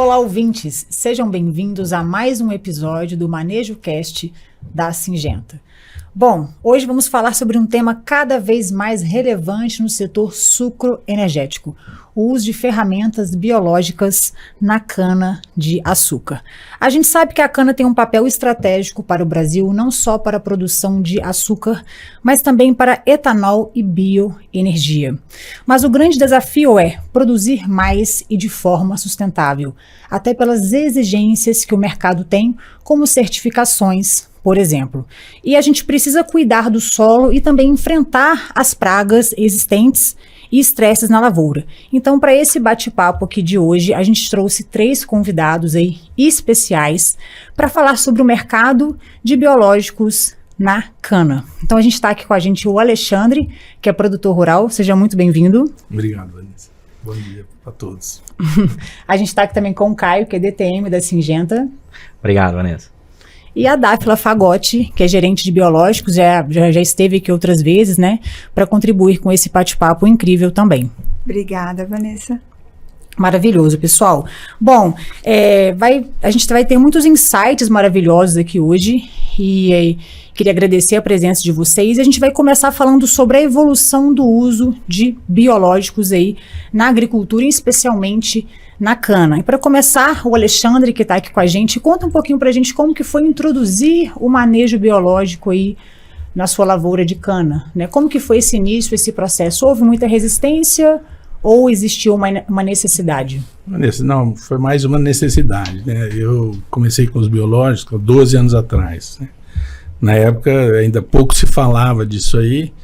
Olá, ouvintes! Sejam bem-vindos a mais um episódio do Manejo Cast da Syngenta. Bom, hoje vamos falar sobre um tema cada vez mais relevante no setor sucroenergético, o uso de ferramentas biológicas na cana-de-açúcar. A gente sabe que a cana tem um papel estratégico para o Brasil, não só para a produção de açúcar, mas também para etanol e bioenergia. Mas o grande desafio é produzir mais e de forma sustentável, até pelas exigências que o mercado tem, como certificações, por exemplo. E a gente precisa cuidar do solo e também enfrentar as pragas existentes e estresses na lavoura. Então, para esse bate-papo aqui de hoje, a gente trouxe 3 convidados aí especiais para falar sobre o mercado de biológicos na cana. Então, a gente está aqui com a gente o Alexandre, que é produtor rural. Seja muito bem-vindo. Obrigado, Vanessa. Bom dia para todos. A gente está aqui também com o Caio, que é DTM da Syngenta. Obrigado, Vanessa. E a Dáfila Fagotti, que é gerente de biológicos, já esteve aqui outras vezes, né, para contribuir com esse bate-papo incrível também. Obrigada, Vanessa. Maravilhoso, pessoal. Bom, a gente vai ter muitos insights maravilhosos aqui hoje e queria agradecer a presença de vocês. A gente vai começar falando sobre a evolução do uso de biológicos aí na agricultura, especialmente na cana. E para começar, o Alexandre, que está aqui com a gente, conta um pouquinho para a gente como que foi introduzir o manejo biológico aí na sua lavoura de cana, né? Como que foi esse início, esse processo? Houve muita resistência ou existiu uma necessidade? Vanessa, não, foi mais uma necessidade, né? Eu comecei com os biológicos há 12 anos atrás, né? Na época ainda pouco se falava disso aí,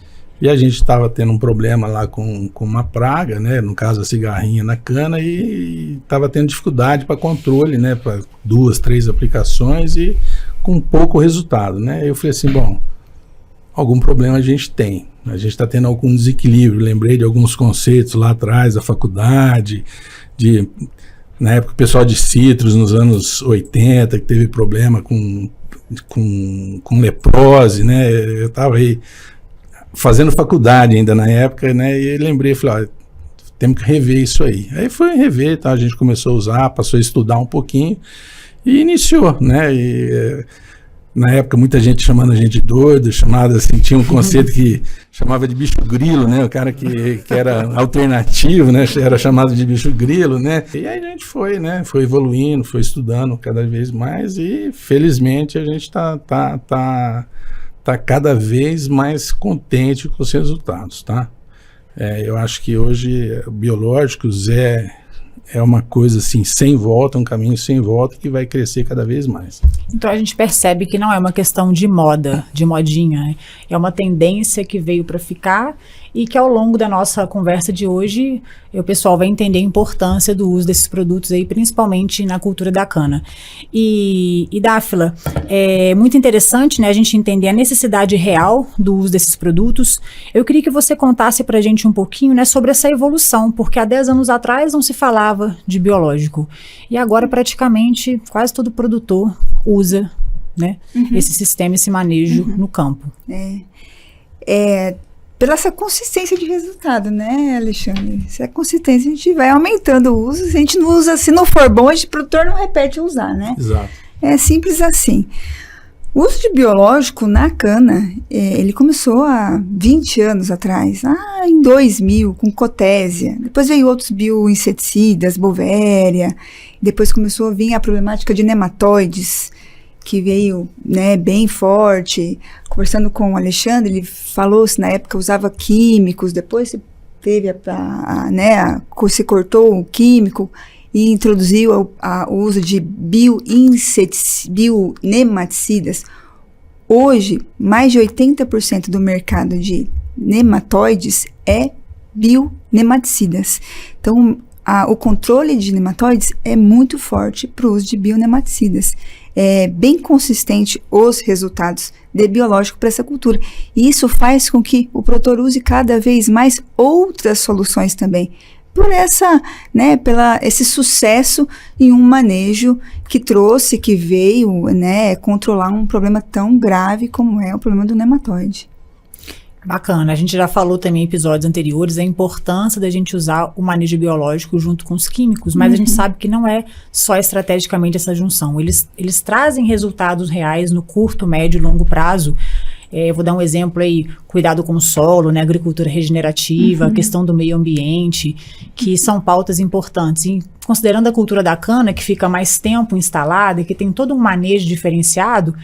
e a gente estava tendo um problema lá com uma praga, né? No caso a cigarrinha na cana, e estava tendo dificuldade para controle, né? Para 2, 3 aplicações e com pouco resultado, né? Eu falei assim, bom, algum problema a gente tem. A gente está tendo algum desequilíbrio. Lembrei de alguns conceitos lá atrás da faculdade, na época o pessoal de citros nos anos 80, que teve problema com leprose, né? Eu estava aí fazendo faculdade ainda na época, né? E lembrei, falei, temos que rever isso aí. Aí foi rever, tá? A gente começou a usar, passou a estudar um pouquinho e iniciou, né? E, na época muita gente chamando a gente de doido, chamada assim, tinha um conceito que chamava de bicho grilo, né? O cara que era alternativo, né? Era chamado de bicho grilo, né? E aí a gente foi, né? Foi evoluindo, foi estudando cada vez mais e felizmente a gente tá cada vez mais contente com os resultados, tá? Eu acho que hoje biológicos é uma coisa assim, sem volta, um caminho sem volta que vai crescer cada vez mais. Então a gente percebe que não é uma questão de moda, de modinha, né? É uma tendência que veio para ficar e que ao longo da nossa conversa de hoje o pessoal vai entender a importância do uso desses produtos aí, principalmente na cultura da cana. E Dáfila, é muito interessante, né, a gente entender a necessidade real do uso desses produtos. Eu queria que você contasse para a gente um pouquinho, né, sobre essa evolução, porque há 10 anos atrás não se falava de biológico e agora praticamente quase todo produtor usa, né, esse sistema, esse manejo no campo. Pela essa consistência de resultado, né, Alexandre? Essa consistência, a gente vai aumentando o uso. Se a gente não usa, se não for bom, o produtor não repete usar, né? Exato. É simples assim. O uso de biológico na cana, ele começou há 20 anos atrás, em 2000, com cotésia. Depois veio outros bioinseticidas, bovéria. Depois começou a vir a problemática de nematóides, que veio, né, bem forte. Conversando com o Alexandre, ele falou se na época usava químicos, depois teve se cortou o químico e introduziu o uso de bionematicida. Hoje, mais de 80% do mercado de nematóides é bionematicidas. Então, o controle de nematóides é muito forte para o uso de bionematicidas. É bem consistente os resultados de biológico para essa cultura. E isso faz com que o produtor use cada vez mais outras soluções também. Por esse sucesso em um manejo que veio, né, controlar um problema tão grave como é o problema do nematóide. Bacana, a gente já falou também em episódios anteriores a importância da gente usar o manejo biológico junto com os químicos, mas a gente sabe que não é só estrategicamente essa junção, eles trazem resultados reais no curto, médio e longo prazo. Vou dar um exemplo aí, cuidado com o solo, né, agricultura regenerativa, a questão do meio ambiente, que são pautas importantes. E considerando a cultura da cana, que fica mais tempo instalada e que tem todo um manejo diferenciado,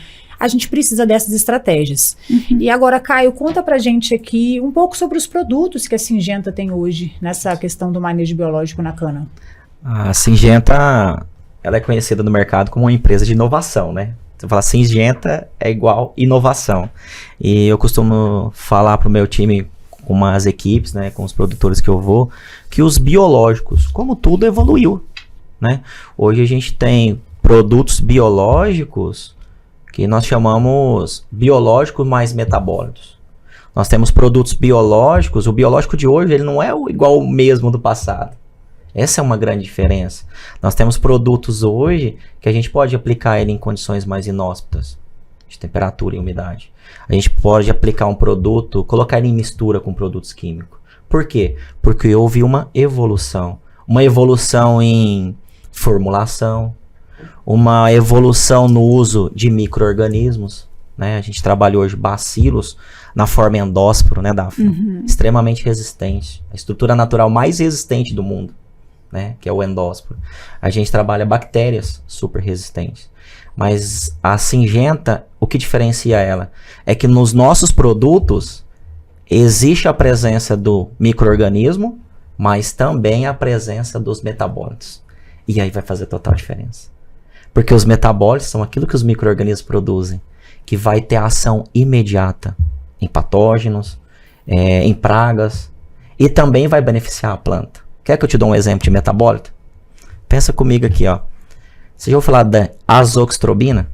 a gente precisa dessas estratégias. E agora, Caio, conta pra gente aqui um pouco sobre os produtos que a Syngenta tem hoje nessa questão do manejo biológico na cana. A Syngenta, ela é conhecida no mercado como uma empresa de inovação, né? Você fala Syngenta é igual inovação. E eu costumo falar pro meu time, com as equipes, né, com os produtores que eu vou, que os biológicos, como tudo, evoluiu, né? Hoje a gente tem produtos biológicos que nós chamamos biológicos mais metabólicos. Nós temos produtos biológicos, o biológico de hoje ele não é igual o mesmo do passado. Essa é uma grande diferença. Nós temos produtos hoje que a gente pode aplicar ele em condições mais inóspitas, de temperatura e umidade. A gente pode aplicar um produto, colocar ele em mistura com produtos químicos. Por quê? Porque houve uma evolução em formulação, uma evolução no uso de micro-organismos, né? A gente trabalha hoje bacilos na forma endósporo, né, Daphne? Extremamente resistente. A estrutura natural mais resistente do mundo, né? Que é o endósporo. A gente trabalha bactérias super resistentes. Mas a Syngenta, o que diferencia ela? É que nos nossos produtos existe a presença do micro-organismo, mas também a presença dos metabólitos. E aí vai fazer total diferença. Porque os metabólitos são aquilo que os micro-organismos produzem, que vai ter ação imediata em patógenos, em pragas, e também vai beneficiar a planta. Quer que eu te dê um exemplo de metabólito? Pensa comigo aqui, ó. Você já ouviu falar da azoxastrobina?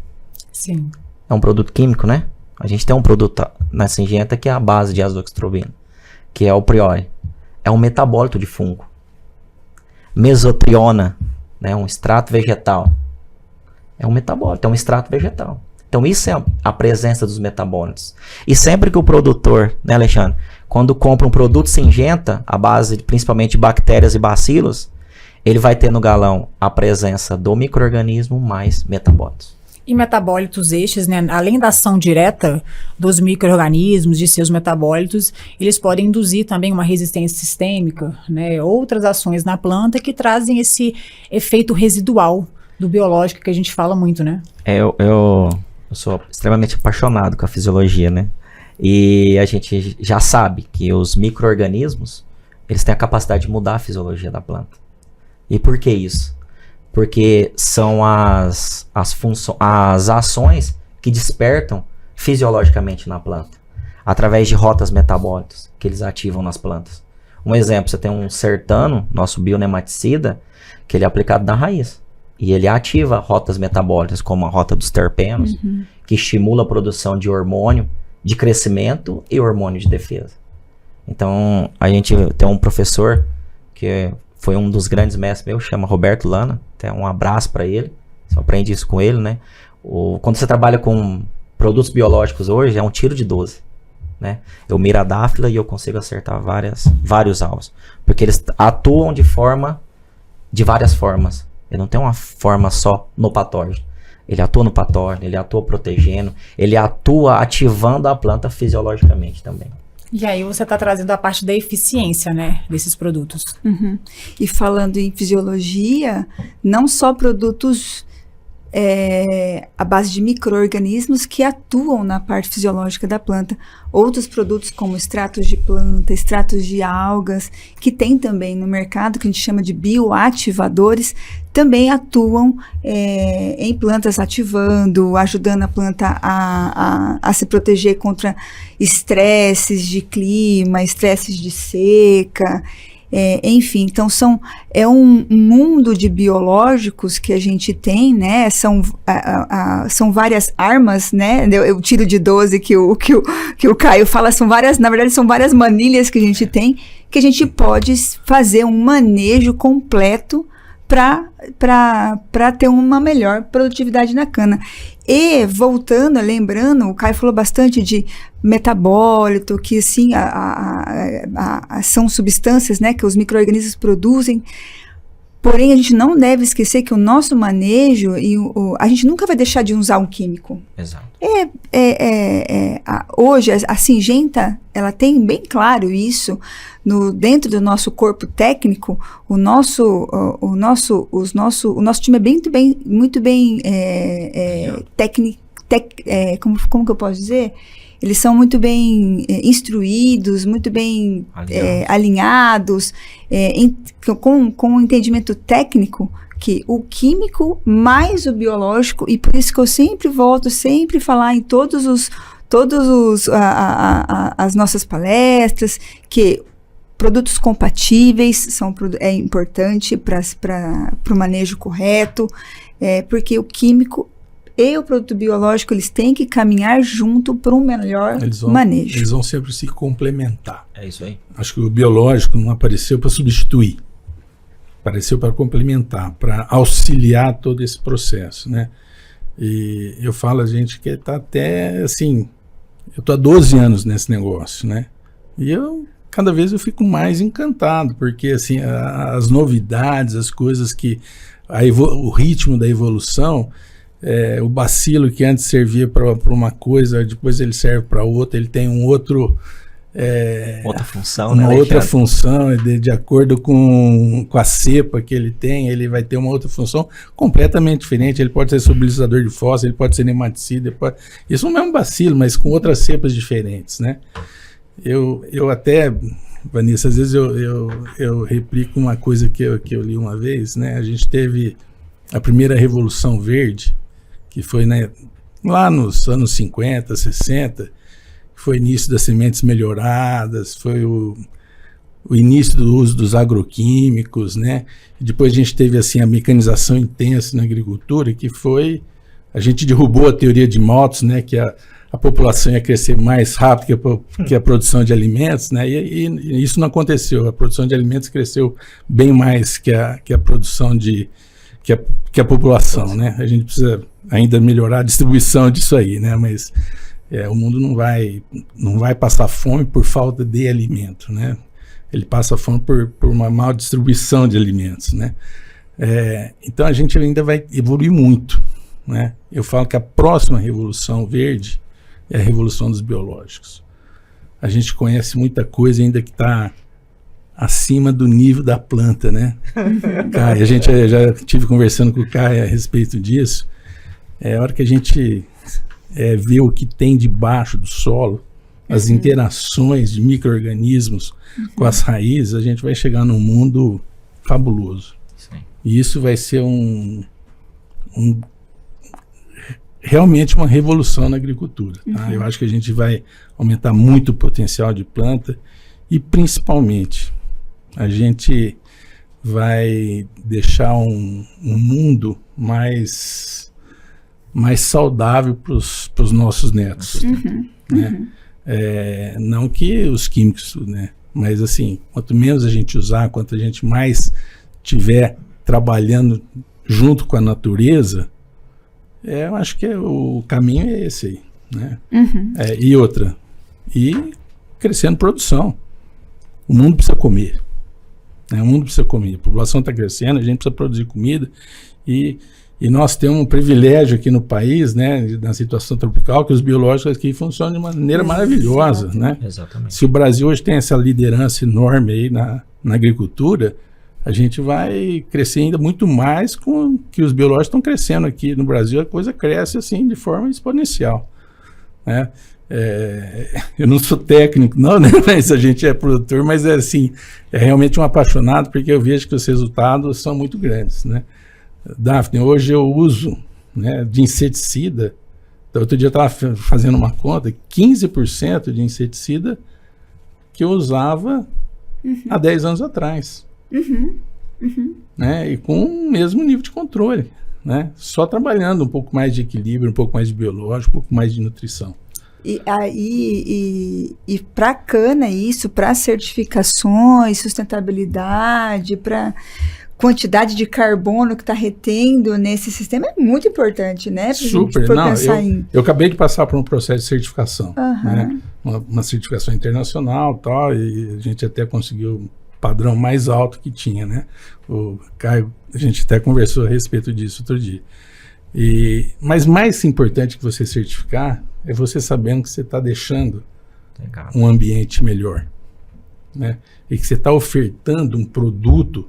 Sim. É um produto químico, né? A gente tem um produto na Syngenta que é a base de azoxastrobina, que é o priori. É um metabólito de fungo. Mesotriona, né? Um extrato vegetal. É um metabólito, é um extrato vegetal. Então isso é a presença dos metabólitos. E sempre que o produtor, né, Alexandre, quando compra um produto Syngenta, a base principalmente de bactérias e bacilos, ele vai ter no galão a presença do micro-organismo mais metabólitos. E metabólitos estes, né, além da ação direta dos micro-organismos, de seus metabólitos, eles podem induzir também uma resistência sistêmica, né, outras ações na planta que trazem esse efeito residual do biológico que a gente fala muito, né? Eu sou extremamente apaixonado com a fisiologia, né? E a gente já sabe que os micro-organismos, eles têm a capacidade de mudar a fisiologia da planta. E por que isso? Porque são as ações que despertam fisiologicamente na planta, através de rotas metabólicas que eles ativam nas plantas. Um exemplo, você tem um sertano, nosso bionematicida, que ele é aplicado na raiz. E ele ativa rotas metabólicas, como a rota dos terpenos, que estimula a produção de hormônio de crescimento e hormônio de defesa. Então, a gente tem um professor que foi um dos grandes mestres meus, chama Roberto Lana, até um abraço para ele, você aprende isso com ele, né? Quando você trabalha com produtos biológicos hoje, é um tiro de 12, né? Eu miro a dáfila e eu consigo acertar vários alvos, porque eles atuam de várias formas. Ele não tem uma forma só no patógeno. Ele atua no patógeno, ele atua protegendo, ele atua ativando a planta fisiologicamente também. E aí você está trazendo a parte da eficiência, né, desses produtos. E falando em fisiologia, não só produtos à base de micro-organismos que atuam na parte fisiológica da planta, outros produtos como extratos de planta, extratos de algas, que tem também no mercado, que a gente chama de bioativadores, também atuam em plantas, ativando, ajudando a planta a se proteger contra estresses de clima, estresses de seca, enfim. Então é um mundo de biológicos que a gente tem, né? São várias armas, né? Eu tiro de 12 que o Caio fala, na verdade são várias manilhas que a gente tem, que a gente pode fazer um manejo completo para ter uma melhor produtividade na cana. E, voltando, lembrando, o Caio falou bastante de metabólito, que sim, são substâncias, né, que os micro-organismos produzem. Porém, a gente não deve esquecer que o nosso manejo, a gente nunca vai deixar de usar um químico. Exato. Hoje, a Syngenta, ela tem bem claro isso, dentro do nosso corpo técnico. O nosso time é muito bem como que eu posso dizer? Eles são muito bem instruídos, muito bem alinhados, com o entendimento técnico, que o químico mais o biológico, e por isso que eu sempre volto, sempre falar em todas as nossas palestras, que produtos compatíveis é importante para o manejo correto, porque o químico e o produto biológico, eles têm que caminhar junto para um melhor manejo. Eles vão sempre se complementar. É isso aí. Acho que o biológico não apareceu para substituir. Apareceu para complementar, para auxiliar todo esse processo, né? E eu falo a gente que está até, assim, eu estou há 12 anos nesse negócio, né? E cada vez eu fico mais encantado, porque, assim, as novidades, as coisas que... o ritmo da evolução... o bacilo que antes servia para uma coisa, depois ele serve para outra, ele tem outra função, uma né, outra função, de acordo com a cepa que ele tem, ele vai ter uma outra função completamente diferente. Ele pode ser solubilizador de fósforo, ele pode ser nematicida, isso não é um bacilo, mas com outras cepas diferentes, né? Eu até, Vanessa, às vezes eu replico uma coisa que eu li uma vez, né? A gente teve a primeira Revolução Verde, que foi, né, lá nos anos 50, 60, foi o início das sementes melhoradas, foi o início do uso dos agroquímicos, né? E depois a gente teve, assim, a mecanização intensa na agricultura, que foi... A gente derrubou a teoria de Malthus, né, que a população ia crescer mais rápido que a produção de alimentos, né? E isso não aconteceu. A produção de alimentos cresceu bem mais que a produção que a população, né? A gente precisa ainda melhorar a distribuição disso aí, né? Mas o mundo não vai passar fome por falta de alimento, né? Ele passa fome por uma má distribuição de alimentos, né? Então a gente ainda vai evoluir muito, né? Eu falo que a próxima revolução verde é a revolução dos biológicos. A gente conhece muita coisa ainda que está acima do nível da planta, né? Caio, a gente já estive conversando com o Caio a respeito disso. A hora que a gente vê o que tem debaixo do solo, as interações de micro-organismos com as raízes, a gente vai chegar num mundo fabuloso. Sim. E isso vai ser realmente uma revolução na agricultura. Tá? Eu acho que a gente vai aumentar muito o potencial de planta e, principalmente, a gente vai deixar um mundo mais saudável para os nossos netos. Né? Não que os químicos, né? Mas, assim, quanto menos a gente usar, quanto a gente mais tiver trabalhando junto com a natureza, eu acho que o caminho é esse aí, né? E outra, crescendo produção. O mundo precisa comer, né? O mundo precisa comer, a população está crescendo, a gente precisa produzir comida e nós temos um privilégio aqui no país, né, na situação tropical, que os biológicos aqui funcionam de maneira maravilhosa, né? Exatamente. Se o Brasil hoje tem essa liderança enorme aí na agricultura, a gente vai crescer ainda muito mais com que os biológicos estão crescendo aqui no Brasil. A coisa cresce assim de forma exponencial, né? Eu não sou técnico não, né? Mas a gente é produtor, mas assim, é realmente um apaixonado, porque eu vejo que os resultados são muito grandes, né? Daphne, hoje eu uso, né, de inseticida. Então, outro dia eu estava fazendo uma conta, 15% de inseticida que eu usava há 10 anos atrás. Né? E com o mesmo nível de controle, né? Só trabalhando um pouco mais de equilíbrio, um pouco mais de biológico, um pouco mais de nutrição. E para cana isso, para certificações, sustentabilidade, para quantidade de carbono que está retendo nesse sistema é muito importante, né? Pra Super. gente for Não, pensar em... eu acabei de passar por um processo de certificação, Aham. né? Uma certificação internacional, tal, e a gente até conseguiu um padrão mais alto que tinha, né? O Caio, a gente até conversou a respeito disso outro dia. Mas mais importante que você certificar é você sabendo que você está deixando Legal. um ambiente melhor, né? E que você está ofertando um produto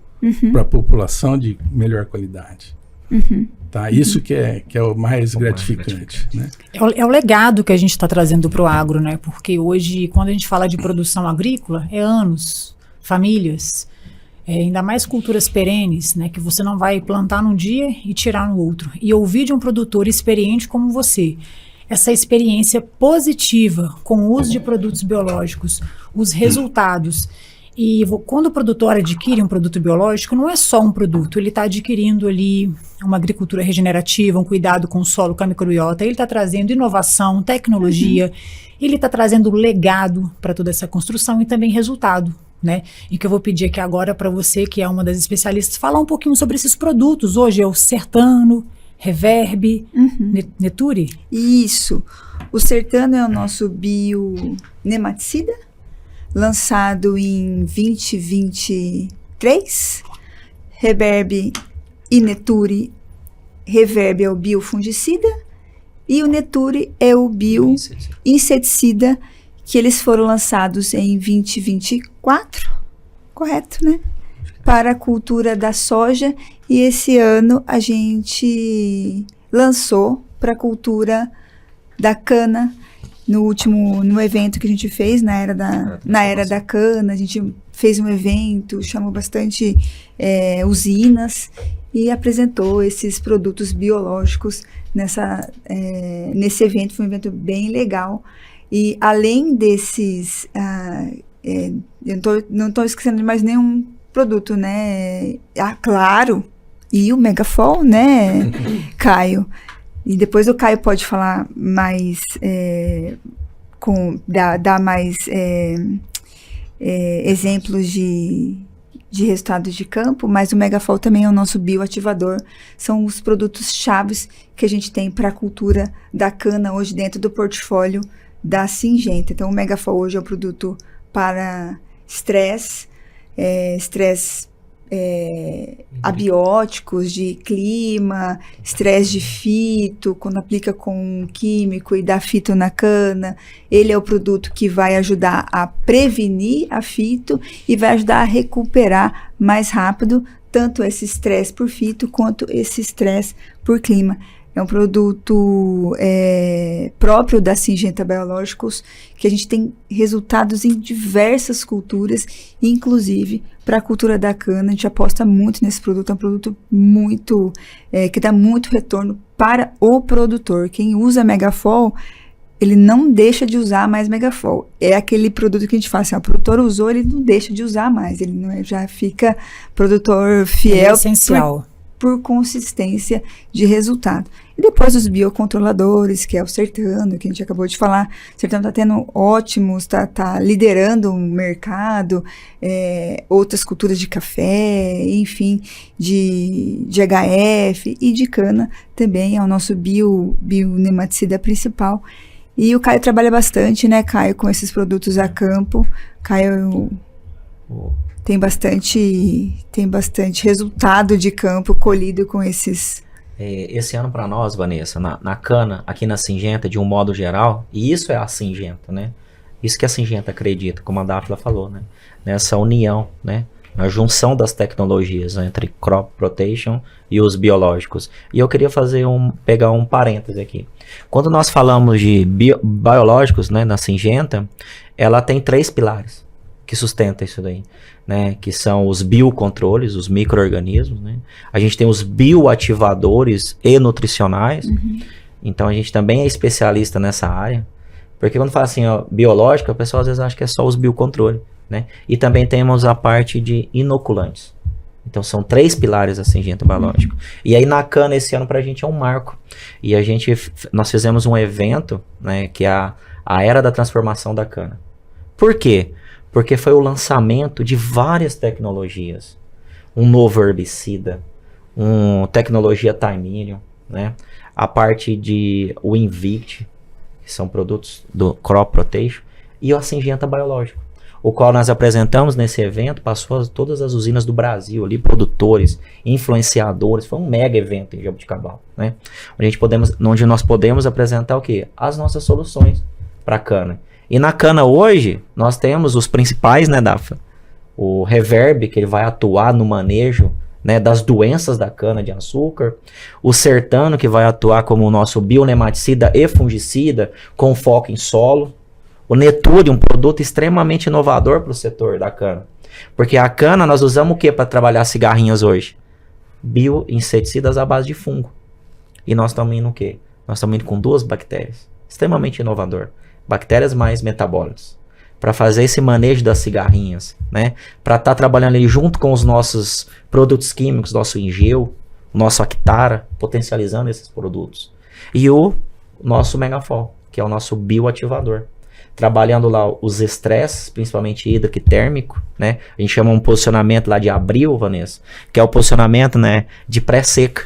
para a população de melhor qualidade. Tá? Isso que é o mais gratificante, né? É o legado que a gente está trazendo para o agro, né? Porque hoje, quando a gente fala de produção agrícola, é anos, famílias, ainda mais culturas perenes, né? Que você não vai plantar num dia e tirar no outro. E ouvir de um produtor experiente como você, essa experiência positiva com o uso de produtos biológicos, os resultados. E quando o produtor adquire um produto biológico, não é só um produto, ele está adquirindo ali uma agricultura regenerativa, um cuidado com o solo, com a microbiota, ele está trazendo inovação, tecnologia, ele está trazendo legado para toda essa construção e também resultado, né? E que eu vou pedir aqui agora para você, que é uma das especialistas, falar um pouquinho sobre esses produtos. Hoje é o Sertano, Reverb, Neturi? Isso. O Sertano é o nosso bionematicida, lançado em 2023. Reverb e Neturi. Reverb é o biofungicida e o Neturi é o bioinseticida, que eles foram lançados em 2024, correto, né? Para a cultura da soja, e esse ano a gente lançou para a cultura da cana. No evento que a gente fez na era da cana, a gente fez um evento, chamou bastante usinas e apresentou esses produtos biológicos nesse evento. Foi um evento bem legal. E além desses, eu não estou esquecendo de mais nenhum produto, né? Claro, e o Megafol, né, Caio? E depois o Caio pode falar mais, dar mais exemplos de resultados de campo, mas o Megafol também é o nosso bioativador. São os produtos chaves que a gente tem para a cultura da cana hoje dentro do portfólio da Syngenta. Então, o Megafol hoje é um produto para estresse, abióticos de clima, estresse de fito, quando aplica com um químico e dá fito na cana. Ele é o produto que vai ajudar a prevenir a fito e vai ajudar a recuperar mais rápido tanto esse estresse por fito quanto esse estresse por clima. É um produto próprio da Syngenta Biológicos, que a gente tem resultados em diversas culturas, inclusive para a cultura da cana. A gente aposta muito nesse produto, é um produto muito que dá muito retorno para o produtor. Quem usa Megafol, ele não deixa de usar mais Megafol. É aquele produto que a gente fala assim, o produtor usou, ele não deixa de usar mais, ele não já fica produtor fiel. É essencial. Por consistência de resultado. E depois os biocontroladores, que é o Sertano, que a gente acabou de falar. O Sertano está tendo ótimos, está liderando o mercado, outras culturas de café, enfim, de HF e de cana também, é o nosso bionematicida principal. E o Caio trabalha bastante, né, Caio, com esses produtos a campo. Caio tem bastante resultado de campo colhido com esses. Esse ano para nós, Vanessa, na cana, aqui na Syngenta, de um modo geral, e isso é a Syngenta, né? Isso que a Syngenta acredita, como a Dáfila falou, né? Nessa união, né? A junção das tecnologias entre crop protection e os biológicos. E eu queria pegar um parêntese aqui. Quando nós falamos de biológicos, né, na Syngenta, ela tem 3 pilares que sustentam isso daí, né, que são os biocontroles, os micro-organismos, né? A gente tem os bioativadores e nutricionais. Então a gente também é especialista nessa área, porque quando fala assim, ó, biológica, o pessoal às vezes acha que é só os biocontroles, né? E também temos a parte de inoculantes. Então são 3 pilares da Syngenta Biológico. E aí na cana esse ano pra gente é um marco. E nós fizemos um evento, né, que é a Era da Transformação da Cana. Por quê? Porque foi o lançamento de várias tecnologias. um novo herbicida, tecnologia Timinium, né? A parte de o Invicti, que são produtos do Crop Protection, e a Syngenta Biológico, o qual nós apresentamos nesse evento, passou todas as usinas do Brasil, ali, produtores, influenciadores, foi um mega evento em Jaboticabal, né? Onde nós podemos apresentar o quê? As nossas soluções para a cana. E na cana hoje, nós temos os principais, né, Dafa? O Reverb, que ele vai atuar no manejo, né, das doenças da cana-de-açúcar. O Sertano, que vai atuar como o nosso bionematicida e fungicida, com foco em solo. O Neture, um produto extremamente inovador para o setor da cana. Porque a cana, nós usamos o que para trabalhar cigarrinhas hoje? Bioinseticidas à base de fungo. E nós estamos indo o quê? Nós estamos indo com 2 bactérias. Extremamente inovador. Bactérias mais metabólicas. Para fazer esse manejo das cigarrinhas, né? Para estar trabalhando ali junto com os nossos produtos químicos, nosso Ingeu, nosso Actara, potencializando esses produtos. E o nosso Megafol, que é o nosso bioativador. Trabalhando lá os estresses, principalmente hídrico e térmico, né? A gente chama um posicionamento lá de abril, Vanessa, que é o posicionamento, né, de pré-seca,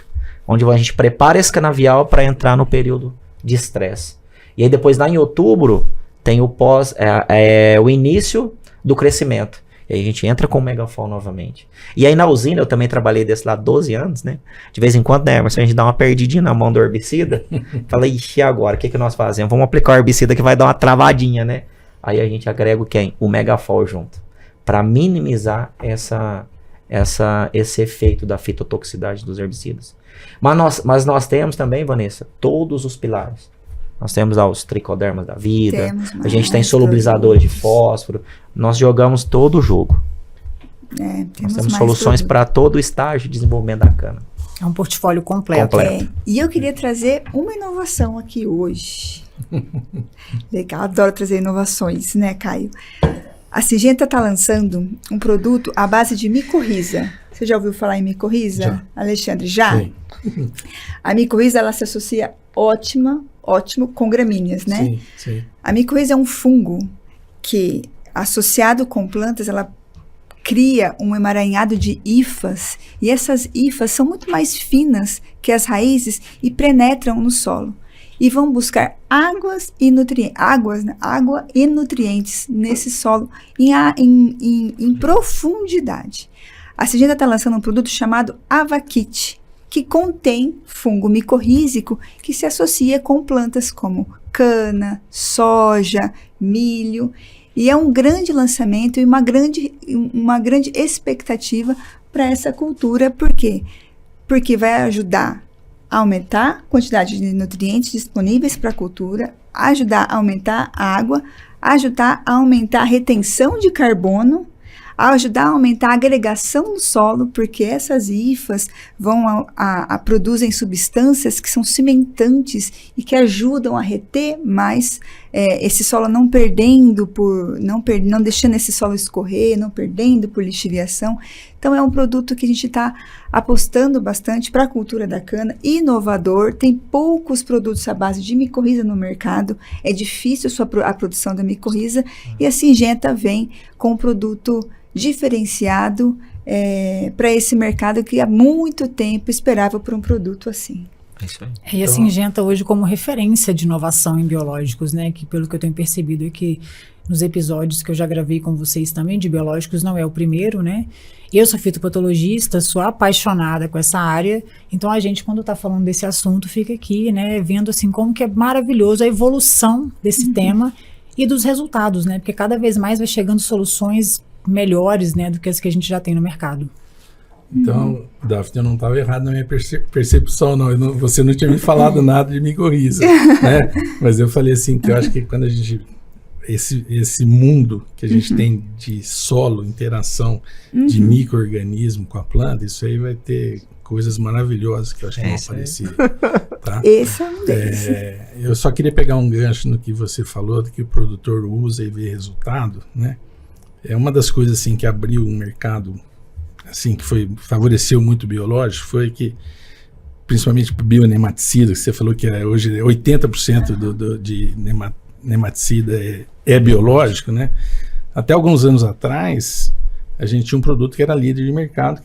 onde a gente prepara esse canavial para entrar no período de estresse. E aí depois lá em outubro tem o início do crescimento. E aí a gente entra com o Megafol novamente. E aí na usina eu também trabalhei desse lá 12 anos, né? De vez em quando, né, Emerson, a gente dá uma perdidinha na mão do herbicida. Fala, ixi, agora, o que nós fazemos? Vamos aplicar o herbicida que vai dar uma travadinha, né? Aí a gente agrega quem? O Megafol junto. Para minimizar esse efeito da fitotoxicidade dos herbicidas. Mas nós temos também, Vanessa, todos os pilares. Nós temos os tricodermas da vida, a gente tem solubilizadores de fósforo, nós jogamos todo o jogo. Nós temos soluções para todo o estágio de desenvolvimento da cana. É um portfólio completo. E eu queria trazer uma inovação aqui hoje. Legal, adoro trazer inovações, né, Caio? A Syngenta está lançando um produto à base de micorriza. Você já ouviu falar em micorriza, Já. Alexandre? Já? Sim. A micorriza, ela se associa ótimo com gramíneas, né? Sim, sim. A micorriza é um fungo que, associado com plantas, ela cria um emaranhado de hifas, e essas hifas são muito mais finas que as raízes e penetram no solo. E vão buscar água e nutrientes nesse solo em profundidade. A Syngenta está lançando um produto chamado Avakit, que contém fungo micorrízico que se associa com plantas como cana, soja, milho. E é um grande lançamento e uma grande expectativa para essa cultura. Por quê? Porque vai ajudar a aumentar a quantidade de nutrientes disponíveis para a cultura, ajudar a aumentar a água, ajudar a aumentar a retenção de carbono, ajudar a aumentar a agregação no solo, porque essas hifas produzem substâncias que são cimentantes e que ajudam a reter mais esse solo, não deixando esse solo escorrer, não perdendo por lixiviação. Então é um produto que a gente está apostando bastante para a cultura da cana, inovador, tem poucos produtos à base de micorriza no mercado, é difícil a produção da micorriza, e a Syngenta vem com um produto diferenciado para esse mercado que há muito tempo esperava por um produto assim. É isso aí. E a Syngenta hoje como referência de inovação em biológicos, né? Que pelo que eu tenho percebido é que nos episódios que eu já gravei com vocês também de biológicos não é o primeiro, né? Eu sou fitopatologista, sou apaixonada com essa área, então a gente quando está falando desse assunto fica aqui, né? Vendo assim como que é maravilhoso a evolução desse tema e dos resultados, né? Porque cada vez mais vai chegando soluções melhores, né, do que as que a gente já tem no mercado. Então, Daphne, eu não estava errado na minha percepção, não. Você não tinha me falado nada de micorriza, né? Mas eu falei assim, que eu acho que quando a gente... Esse mundo que a gente tem de solo, interação de micro-organismo com a planta, isso aí vai ter coisas maravilhosas que eu acho que vão aparecer. Tá? Esse é um deles. Eu só queria pegar um gancho no que você falou, do que o produtor usa e vê resultado, né? É uma das coisas assim que abriu um mercado assim que favoreceu muito o biológico, foi que principalmente para o bionematicida, que você falou que hoje 80% de nematicida é biológico, né? Até alguns anos atrás a gente tinha um produto que era líder de mercado,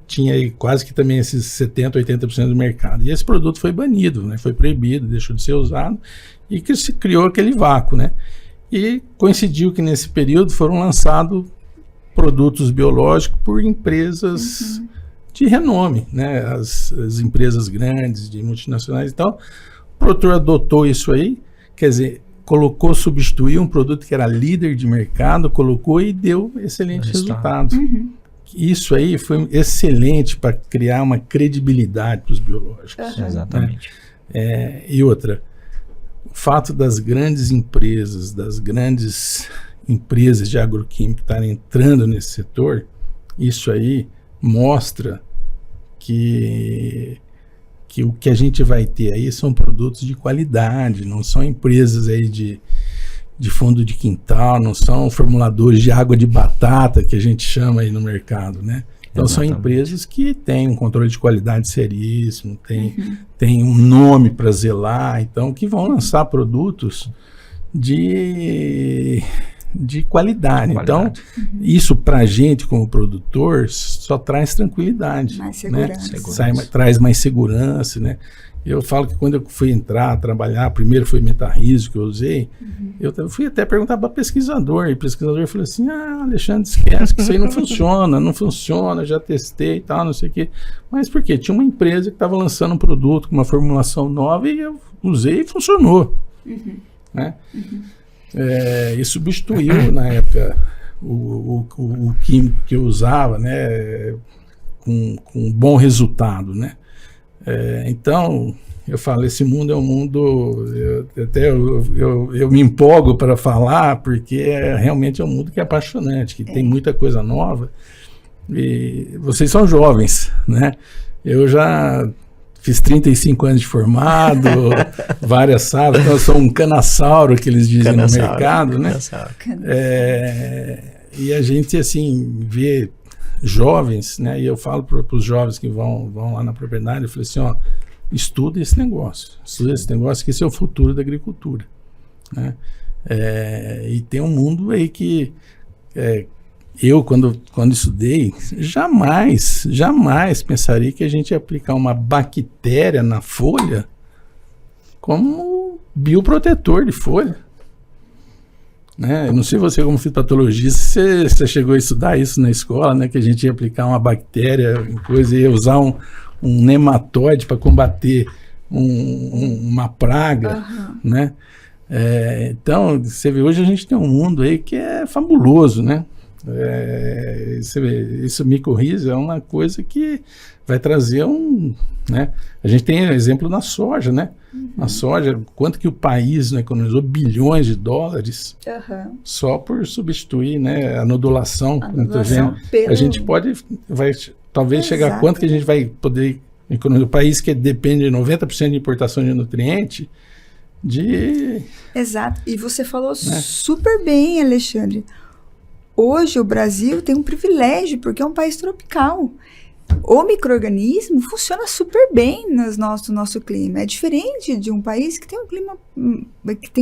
tinha aí quase que também esses 70%, 80% do mercado. E esse produto foi banido, né? Foi proibido, deixou de ser usado, e que se criou aquele vácuo, né? E coincidiu que nesse período foram lançados produtos biológicos por empresas de renome, né? As empresas grandes, de multinacionais. Então, o produtor adotou isso aí, quer dizer, substituiu um produto que era líder de mercado, colocou e deu excelente resultado. Isso aí foi excelente para criar uma credibilidade para os biológicos. Exatamente. E outra, o fato das grandes empresas de agroquímica estarem entrando nesse setor, isso aí mostra que o que a gente vai ter aí são produtos de qualidade, não são empresas aí de fundo de quintal, não são formuladores de água de batata que a gente chama aí no mercado, né? Então são empresas que têm um controle de qualidade seríssimo, tem um nome para zelar, então que vão lançar produtos de qualidade. Então, isso para a gente como produtor só traz tranquilidade, mais segurança, né? Traz mais segurança, né? Eu falo que quando eu fui trabalhar, primeiro foi Metarriso que eu usei, eu fui até perguntar para pesquisador, e o pesquisador falou assim, Alexandre, esquece que isso aí não funciona, já testei e tal, não sei o quê. Mas por quê? Tinha uma empresa que estava lançando um produto com uma formulação nova e eu usei e funcionou, né? E substituiu, na época, o químico que eu usava, né, com bom resultado, né? Então, eu falo, esse mundo é um mundo, eu me empolgo para falar, porque realmente é um mundo que é apaixonante, que tem muita coisa nova, e vocês são jovens, né? Eu já fiz 35 anos de formado, várias salas, então eu sou um canassauro, que eles dizem no mercado, né? E a gente, assim, vê jovens, né? E eu falo para os jovens que vão lá na propriedade, eu falei assim, estuda esse negócio, que esse é o futuro da agricultura, né? E tem um mundo aí que eu, quando estudei, jamais pensaria que a gente ia aplicar uma bactéria na folha como bioprotetor de folha, né? Eu não sei você como fitopatologista, você chegou a estudar isso na escola, né? Que a gente ia aplicar uma bactéria, ia usar um nematóide para combater uma praga, né? Então, você vê, hoje a gente tem um mundo aí que é fabuloso, né? Você vê, isso micorriza é uma coisa que vai trazer né? A gente tem exemplo na soja, né? Na soja, quanto que o país, né, economizou bilhões de dólares só por substituir, né, a nodulação. A gente vai talvez chegar a quanto que a gente vai poder economizar. O país que depende de 90% de importação de nutriente, Exato. E você falou super bem, Alexandre. Hoje o Brasil tem um privilégio, porque é um país tropical. O micro-organismo funciona super bem no nosso clima. É diferente de um país que tem um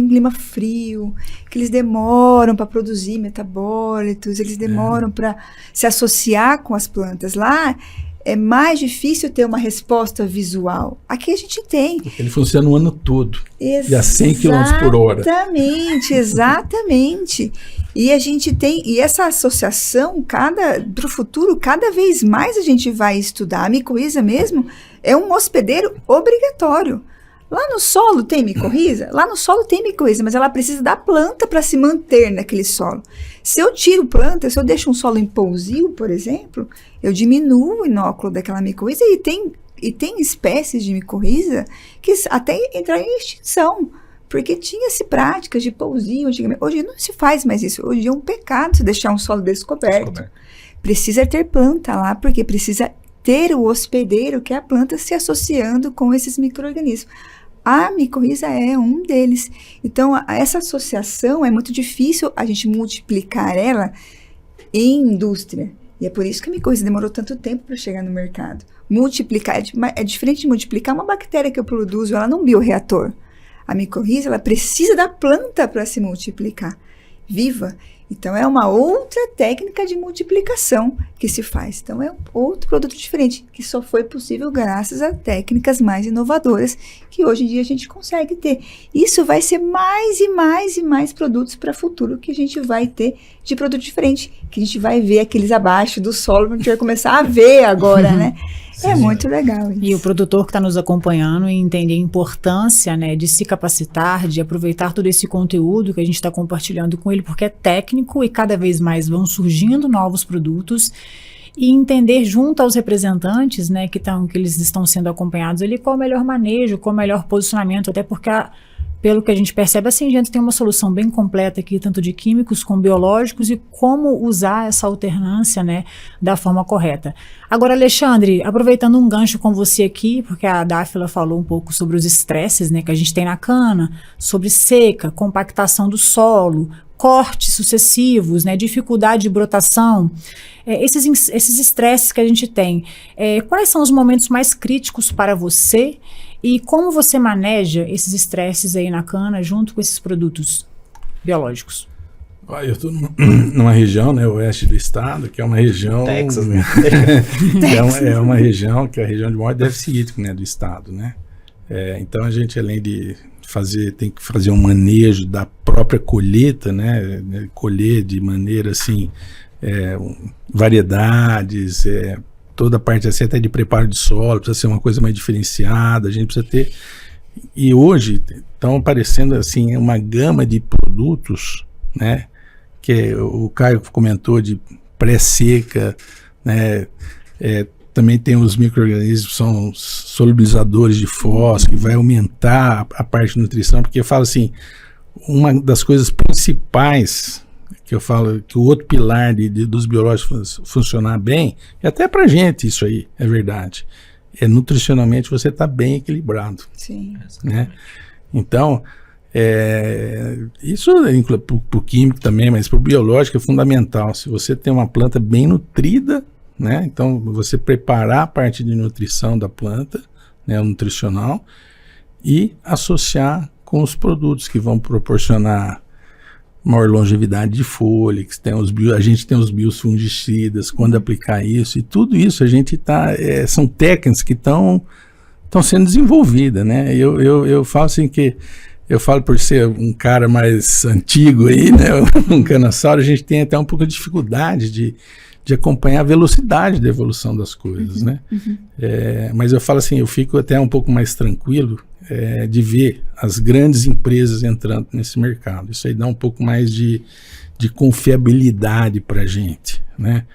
clima frio, que eles demoram para produzir metabólitos, eles demoram para se associar com as plantas. Lá é mais difícil ter uma resposta visual. Aqui a gente tem. Ele funciona o ano todo. E a 100 km por hora. Exatamente. E a gente tem, e essa associação, para o futuro, cada vez mais a gente vai estudar. A micorriza mesmo é um hospedeiro obrigatório. Lá no solo tem micorriza? Lá no solo tem micorriza, mas ela precisa da planta para se manter naquele solo. Se eu tiro planta, se eu deixo um solo em pousio, por exemplo, eu diminuo o inóculo daquela micorriza e tem espécies de micorriza que até entraram em extinção, porque tinha-se práticas de pousio antigamente. Hoje não se faz mais isso. Hoje é um pecado se deixar um solo descoberto. Precisa ter planta lá, porque precisa ter o hospedeiro, que é a planta, se associando com esses micro-organismos. A micorriza é um deles. Então, essa associação é muito difícil a gente multiplicar ela em indústria. E é por isso que a micorriza demorou tanto tempo para chegar no mercado. Multiplicar é diferente de multiplicar uma bactéria que eu produzo ela num bioreator. A micorriza, ela precisa da planta para se multiplicar. viva. Então, é uma outra técnica de multiplicação que se faz. Então, é um outro produto diferente, que só foi possível graças a técnicas mais inovadoras que hoje em dia a gente consegue ter. Isso vai ser mais e mais e mais produtos para o futuro que a gente vai ter de produto diferente, que a gente vai ver aqueles abaixo do solo, a gente vai começar a ver agora, né? É muito legal isso. E o produtor que está nos acompanhando e entender a importância, né, de se capacitar, de aproveitar todo esse conteúdo que a gente está compartilhando com ele, porque é técnico e cada vez mais vão surgindo novos produtos, e entender junto aos representantes, né, que eles estão sendo acompanhados ali, qual o melhor manejo, qual o melhor posicionamento, até porque pelo que a gente percebe, a Syngenta tem uma solução bem completa aqui, tanto de químicos como biológicos, e como usar essa alternância, né, da forma correta. Agora, Alexandre, aproveitando um gancho com você aqui, porque a Dáfila falou um pouco sobre os estresses, né, que a gente tem na cana, sobre seca, compactação do solo, cortes sucessivos, né, dificuldade de brotação, esses estresses que a gente tem, quais são os momentos mais críticos para você e como você maneja esses estresses aí na cana junto com esses produtos biológicos? Eu estou numa região, né, oeste do estado, que é uma região... Texas, né? é uma região que é a região de maior déficit hídrico, né, do estado, né? Então a gente, além de tem que fazer um manejo da própria colheita, né, colher de maneira assim, variedades, toda a parte assim, até de preparo de solo, precisa ser uma coisa mais diferenciada, a gente precisa ter, e hoje estão aparecendo assim uma gama de produtos, né, que o Caio comentou de pré-seca, né, também tem os micro-organismos que são solubilizadores de fósforo, que vai aumentar a parte de nutrição, porque eu falo assim, uma das coisas principais que eu falo, que o outro pilar dos biológicos funcionar bem, e até pra gente isso aí, é verdade, nutricionalmente você está bem equilibrado. Sim. Né? Então, isso para o químico também, mas para o biológico é fundamental. Se você tem uma planta bem nutrida, né? Então, você preparar a parte de nutrição da planta, né, o nutricional, e associar com os produtos que vão proporcionar maior longevidade de folha, que a gente tem os biofungicidas, quando aplicar isso, e tudo isso a gente são técnicas que estão sendo desenvolvidas, né? Eu falo assim que, eu falo por ser um cara mais antigo aí, né, um canossauro, a gente tem até um pouco de dificuldade de acompanhar a velocidade da evolução das coisas, né? Mas eu falo assim, eu fico até um pouco mais tranquilo de ver as grandes empresas entrando nesse mercado. Isso aí dá um pouco mais de confiabilidade para a gente, né?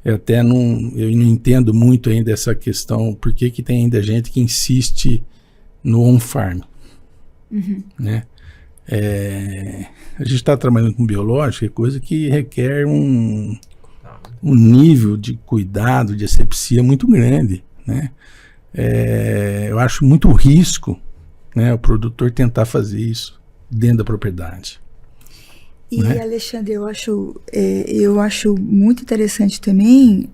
Eu não entendo muito ainda essa questão, por que tem ainda gente que insiste no on-farm, né? A gente está trabalhando com biológico, é coisa que requer um nível de cuidado, de asepsia muito grande, né? Eu acho muito risco, né, o produtor tentar fazer isso dentro da propriedade. E, né? Alexandre, eu acho muito interessante também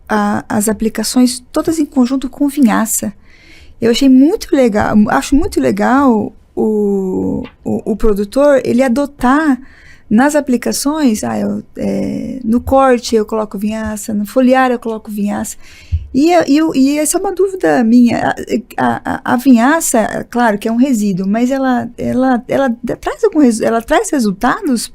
as aplicações todas em conjunto com vinhaça. Eu achei muito legal, acho muito legal o produtor, ele adotar nas aplicações, no corte eu coloco vinhaça, no foliar eu coloco vinhaça. E essa é uma dúvida minha. A vinhaça, claro que é um resíduo, mas ela traz resultados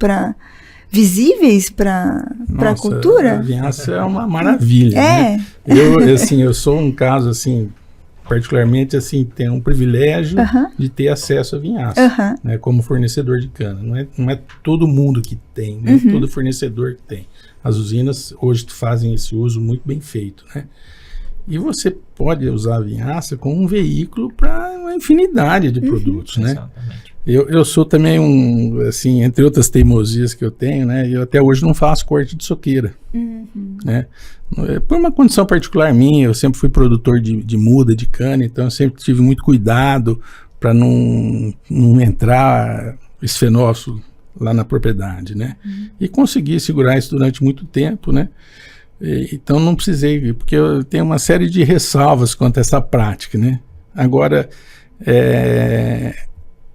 visíveis para a cultura? A vinhaça é uma maravilha. Né? Eu sou um caso assim, particularmente assim, tenho um privilégio de ter acesso à vinhaça, né, como fornecedor de cana. Não é todo mundo que tem, não é todo fornecedor que tem. As usinas hoje fazem esse uso muito bem feito, né? E você pode usar a vinhaça como um veículo para uma infinidade de produtos, né? Exatamente. Eu sou também assim, entre outras teimosias que eu tenho, né? Eu até hoje não faço corte de soqueira, né? Por uma condição particular minha, eu sempre fui produtor de muda, de cana, então eu sempre tive muito cuidado para não entrar esfenófilo lá na propriedade, né? E consegui segurar isso durante muito tempo, né? Então não precisei, porque eu tenho uma série de ressalvas quanto a essa prática, né? Agora,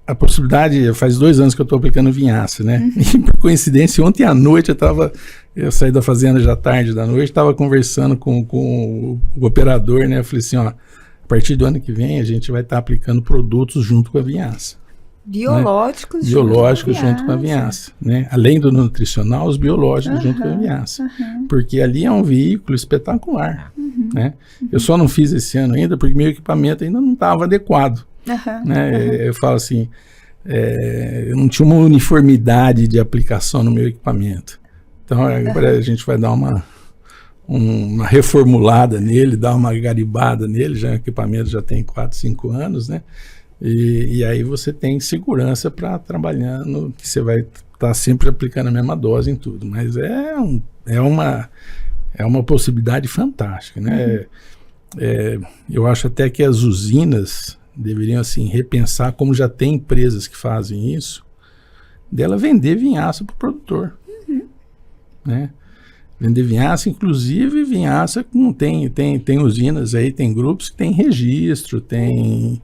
a possibilidade, faz 2 anos que eu estou aplicando vinhaça, né? E por coincidência, ontem à noite eu saí da fazenda já tarde da noite, estava conversando com o operador, né? Eu falei assim, ó, a partir do ano que vem a gente vai estar aplicando produtos junto com a vinhaça. Biológicos, né? Biológicos junto com a vinhaça, né? Além do nutricional, os biológicos junto com a vinhaça. Porque ali é um veículo espetacular, né? Eu só não fiz esse ano ainda porque meu equipamento ainda não estava adequado. Né? Eu falo assim, eu não tinha uma uniformidade de aplicação no meu equipamento. Então agora a gente vai dar uma reformulada nele, dar uma garibada nele, já o equipamento já tem 4, 5 anos, né? E aí você tem segurança para trabalhar, que você vai estar sempre aplicando a mesma dose em tudo. Mas é uma possibilidade fantástica, né? Eu acho até que as usinas deveriam assim repensar, como já tem empresas que fazem isso, dela vender vinhaça para o produtor, né? Vender vinhaça, inclusive vinhaça tem usinas aí, tem grupos que tem registro, tem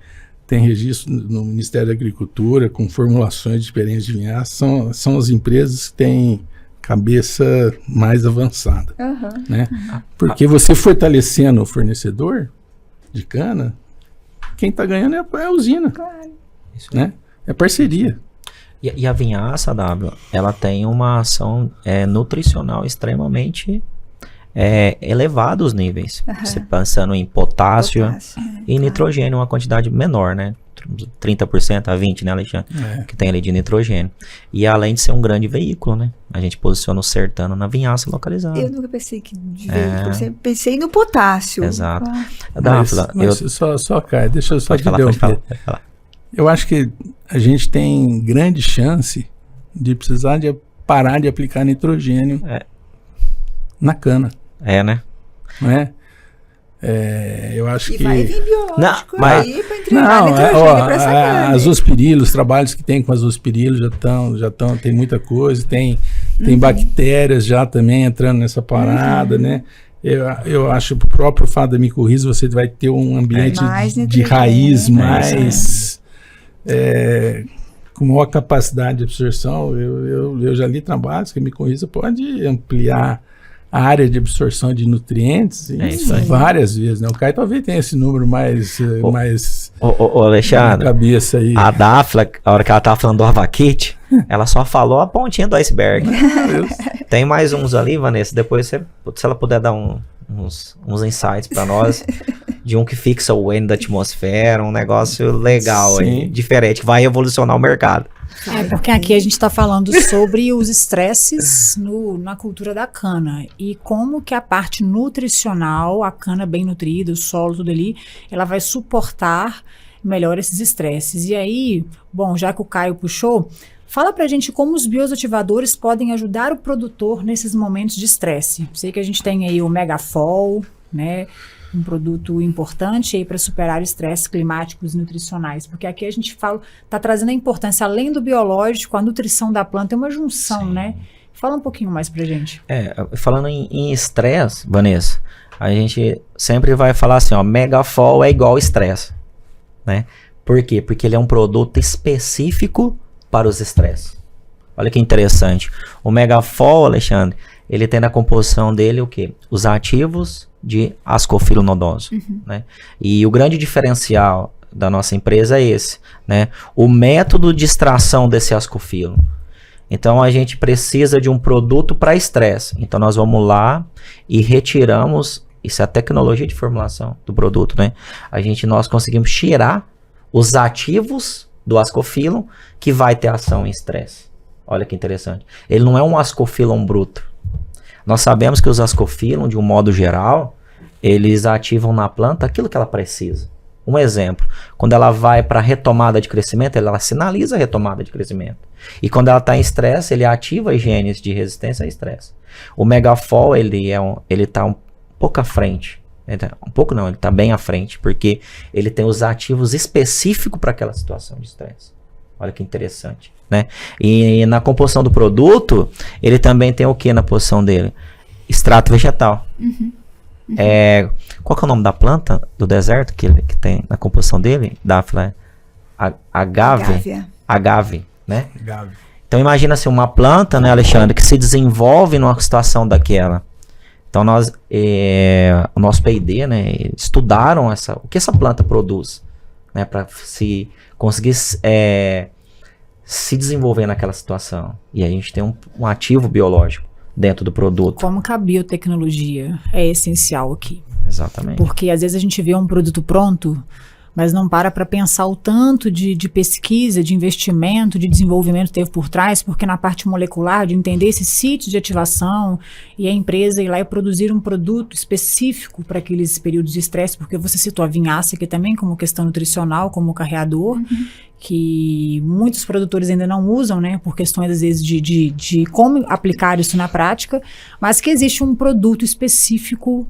registro no Ministério da Agricultura com formulações diferentes de vinhaça, são as empresas que têm cabeça mais avançada, né? Porque você fortalecendo o fornecedor de cana, quem está ganhando é a usina, né? É parceria. E a vinhaça, W, ela tem uma ação nutricional extremamente elevada os níveis. Você pensando em potássio e nitrogênio, uma quantidade menor, né? 30% a 20%, né, Alexandre? Que tem ali de nitrogênio. E além de ser um grande veículo, né? A gente posiciona o sertano na vinhaça localizada. Eu nunca pensei que de veículo, sempre pensei no potássio. Exato. Mas só Caio, deixa eu só te interromper. Eu acho que a gente tem grande chance de precisar de parar de aplicar nitrogênio na cana. Né? Não é? Eu acho que... vai vir biológico aí para entregar nitrogênio para essa cana. As zospirilos, os trabalhos que tem com as zospirilos já estão, tem muita coisa, tem bactérias já também entrando nessa parada, né? Eu acho que o próprio fato da micorriza, você vai ter um ambiente de raiz mais... com maior capacidade de absorção. Eu já li trabalhos que a micorriza pode ampliar a área de absorção de nutrientes várias vezes, né? O Caio talvez tenha esse número mais Alexandre, na cabeça aí. A Dafla, a hora que ela tava falando do Avakit, ela só falou a pontinha do iceberg. Tem mais uns ali, Vanessa, depois se ela puder dar uns insights para nós, de um que fixa o N da atmosfera, um negócio legal aí, diferente, que vai revolucionar o mercado. Porque aqui a gente está falando sobre os estresses na cultura da cana e como que a parte nutricional, a cana bem nutrida, o solo, tudo ali, ela vai suportar melhor esses estresses. E aí, bom, já que o Caio puxou, fala pra gente como os bioativadores podem ajudar o produtor nesses momentos de estresse. Sei que a gente tem aí o Megafol, né? Um produto importante aí para superar estresses climáticos e nutricionais, porque aqui a gente está trazendo a importância, além do biológico, a nutrição da planta é uma junção, né? Fala um pouquinho mais pra gente. Falando em estresse, Vanessa, a gente sempre vai falar assim, ó, Megafol é igual estresse, né? Por quê? Porque ele é um produto específico para os estresses. Olha que interessante. O Megafol, Alexandre, ele tem na composição dele o quê? Os ativos de ascofilo nodoso, né? E o grande diferencial da nossa empresa é esse, né? O método de extração desse ascofilo. Então a gente precisa de um produto para estresse. Então nós vamos lá e retiramos, isso é a tecnologia de formulação do produto, né? Nós conseguimos tirar os ativos do ascofilo que vai ter ação em estresse. Olha que interessante. Ele não é um ascofilum bruto. Nós sabemos que os ascofilum, de um modo geral, eles ativam na planta aquilo que ela precisa. Um exemplo, quando ela vai para retomada de crescimento, ela sinaliza a retomada de crescimento. E quando ela está em estresse, ele ativa as genes de resistência a estresse. O Megafol, ele está um pouco à frente. Um pouco não, ele está bem à frente, porque ele tem os ativos específicos para aquela situação de estresse. Olha que interessante, né? E na composição do produto, ele também tem o que na posição dele? Extrato vegetal. Qual que é o nome da planta do deserto que tem na composição dele? Dafla, agave. agave, né? Agave. Então imagina assim, uma planta, né, Alexandre, que se desenvolve numa situação daquela. Então o nosso P&D, né, estudaram o que essa planta produz, né, para se conseguir se desenvolver naquela situação. E a gente tem um ativo biológico dentro do produto. Como que a biotecnologia é essencial aqui. Exatamente. Porque às vezes a gente vê um produto pronto, mas não para pensar o tanto de pesquisa, de investimento, de desenvolvimento teve por trás, porque na parte molecular, de entender esses sítios de ativação e a empresa ir lá e produzir um produto específico para aqueles períodos de estresse, porque você citou a vinhaça aqui também como questão nutricional, como carreador, que muitos produtores ainda não usam, né, por questões às vezes de como aplicar isso na prática, mas que existe um produto específico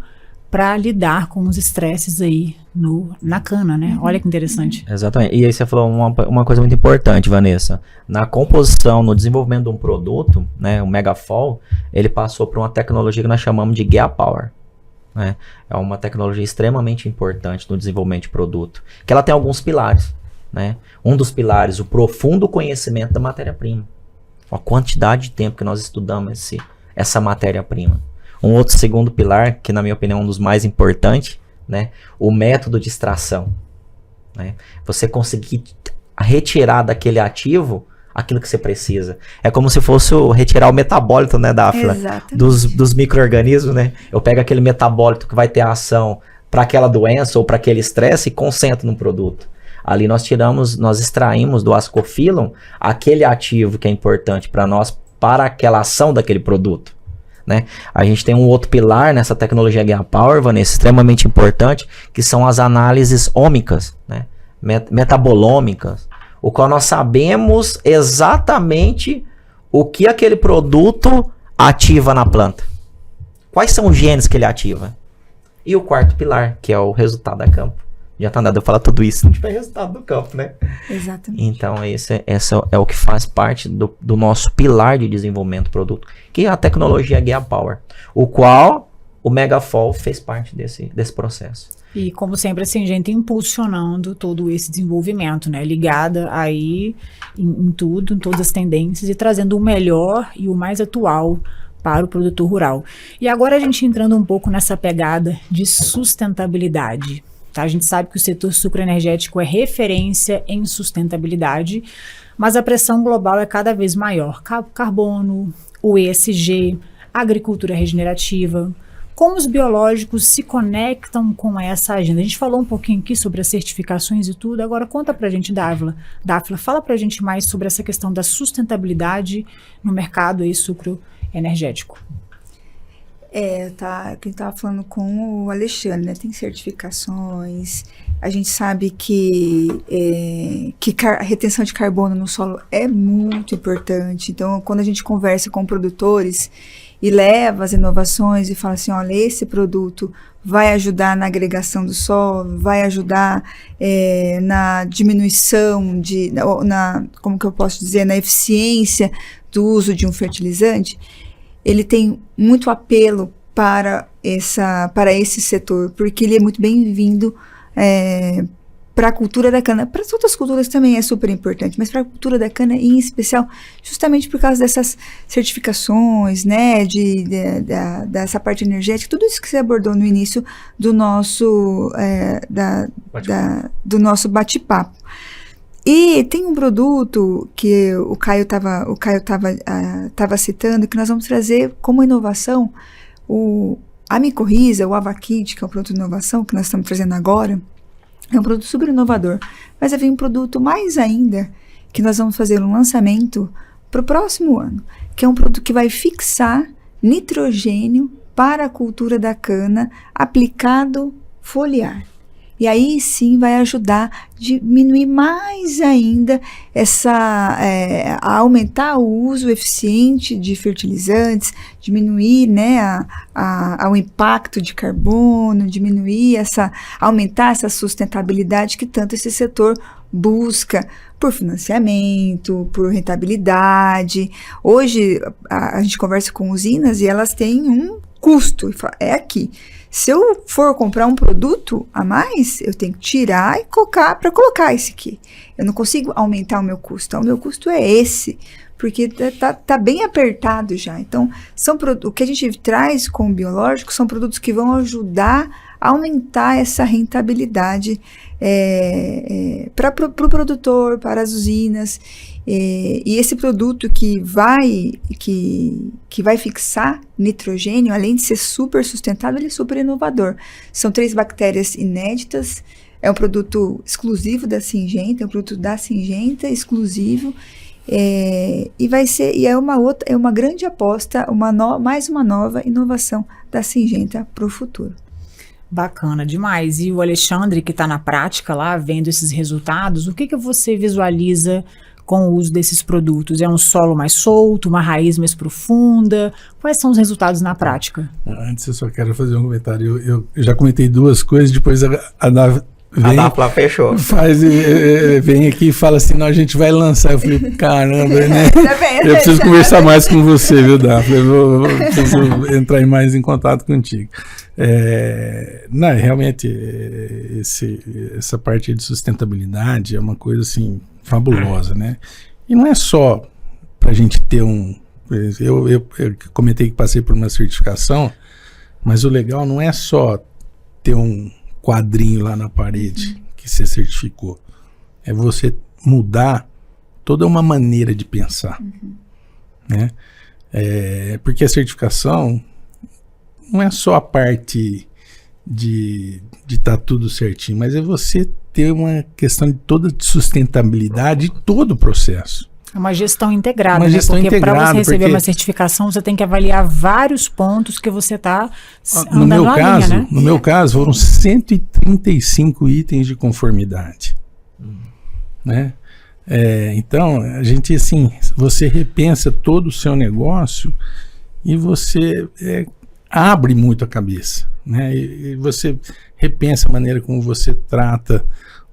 para lidar com os estresses aí na cana, né? Olha que interessante. Exatamente. E aí você falou uma coisa muito importante, Vanessa. Na composição, no desenvolvimento de um produto, né, o Megafol, ele passou por uma tecnologia que nós chamamos de GEA Power. Né? É uma tecnologia extremamente importante no desenvolvimento de produto, que ela tem alguns pilares. Né? Um dos pilares, o profundo conhecimento da matéria-prima. A quantidade de tempo que nós estudamos essa matéria-prima. Um outro segundo pilar, que na minha opinião é um dos mais importantes, né? O método de extração. Né? Você conseguir retirar daquele ativo aquilo que você precisa. É como se fosse retirar o metabólito, né, Dáfila? Dos micro-organismos, né? Eu pego aquele metabólito que vai ter ação para aquela doença ou para aquele estresse e concentro no produto. Ali nós extraímos do ascofilum aquele ativo que é importante para nós, para aquela ação daquele produto. Né? A gente tem um outro pilar nessa tecnologia GEA Power, Vanessa, extremamente importante, que são as análises ômicas, né? Metabolômicas, o qual nós sabemos exatamente o que aquele produto ativa na planta. Quais são os genes que ele ativa? E o quarto pilar, que é o resultado a campo. Já tá nada eu falar tudo isso, não tiver resultado do campo, né? Exatamente. Então, esse é o que faz parte do nosso pilar de desenvolvimento do produto, que é a tecnologia GEA Power, o qual o Megafol fez parte desse processo. E, como sempre, assim, gente impulsionando todo esse desenvolvimento, né? Ligada aí em tudo, em todas as tendências e trazendo o melhor e o mais atual para o produtor rural. E agora a gente entrando um pouco nessa pegada de sustentabilidade. Tá? A gente sabe que o setor sucroenergético é referência em sustentabilidade, mas a pressão global é cada vez maior. Carbono, o ESG, agricultura regenerativa. Como os biológicos se conectam com essa agenda? A gente falou um pouquinho aqui sobre as certificações e tudo, agora conta pra gente, Dáfila, fala pra gente mais sobre essa questão da sustentabilidade no mercado aí sucroenergético. Que eu estava falando com o Alexandre, né? Tem certificações, a gente sabe que a retenção de carbono no solo é muito importante. Então, quando a gente conversa com produtores e leva as inovações e fala assim, olha, esse produto vai ajudar na agregação do solo, vai ajudar na diminuição, como que eu posso dizer, na eficiência do uso de um fertilizante, ele tem muito apelo para esse setor, porque ele é muito bem-vindo para a cultura da cana. Para as outras culturas também é super importante, mas para a cultura da cana em especial, justamente por causa dessas certificações, né, dessa parte energética, tudo isso que você abordou no início do nosso bate-papo. E tem um produto que o Caio estava citando, que nós vamos trazer como inovação, a Micorriza, o Avakit, que é um produto de inovação que nós estamos trazendo agora, é um produto super inovador. Mas havia um produto mais ainda, que nós vamos fazer um lançamento para o próximo ano, que é um produto que vai fixar nitrogênio para a cultura da cana aplicado foliar. E aí sim vai ajudar a diminuir mais ainda a aumentar o uso eficiente de fertilizantes, diminuir, né, o impacto de carbono, aumentar essa sustentabilidade que tanto esse setor busca por financiamento, por rentabilidade. Hoje a gente conversa com usinas e elas têm um custo, e falar, é aqui. Se eu for comprar um produto a mais, eu tenho que tirar e colocar para colocar esse aqui. Eu não consigo aumentar o meu custo. Então, o meu custo é esse, porque tá bem apertado já. Então, o que a gente traz com o biológico são produtos que vão ajudar a aumentar essa rentabilidade para o produtor, para as usinas. E esse produto que vai fixar nitrogênio, além de ser super sustentável, ele é super inovador. São 3 bactérias inéditas, é um produto exclusivo da Syngenta, é um produto da Syngenta, exclusivo, e é uma grande aposta, mais uma nova inovação da Syngenta para o futuro. Bacana demais. E o Alexandre, que está na prática lá, vendo esses resultados, o que você visualiza com o uso desses produtos? É um solo mais solto, uma raiz mais profunda? Quais são os resultados na prática? Antes eu só quero fazer um comentário. Eu já comentei 2 coisas, depois a Dafla fechou. Vem aqui e fala assim, não, a gente vai lançar. Eu falei, caramba, né? Eu preciso conversar mais com você, viu, Dafla? Eu preciso entrar mais em contato contigo. Não, realmente, essa parte de sustentabilidade é uma coisa, assim, fabulosa, né? E não é só para a gente ter eu comentei que passei por uma certificação, mas o legal não é só ter um quadrinho lá na parede que você certificou. É você mudar toda uma maneira de pensar. Né? Porque a certificação não é só a parte de estar tudo certinho, mas é você ter uma questão de toda sustentabilidade de todo o processo. É uma gestão integrada, né? Porque para você receber uma certificação, você tem que avaliar vários pontos que você está andando na linha, né? No meu caso, foram 135 itens de conformidade. Né? Então, a gente, assim, você repensa todo o seu negócio e você abre muito a cabeça, né? E você repensa a maneira como você trata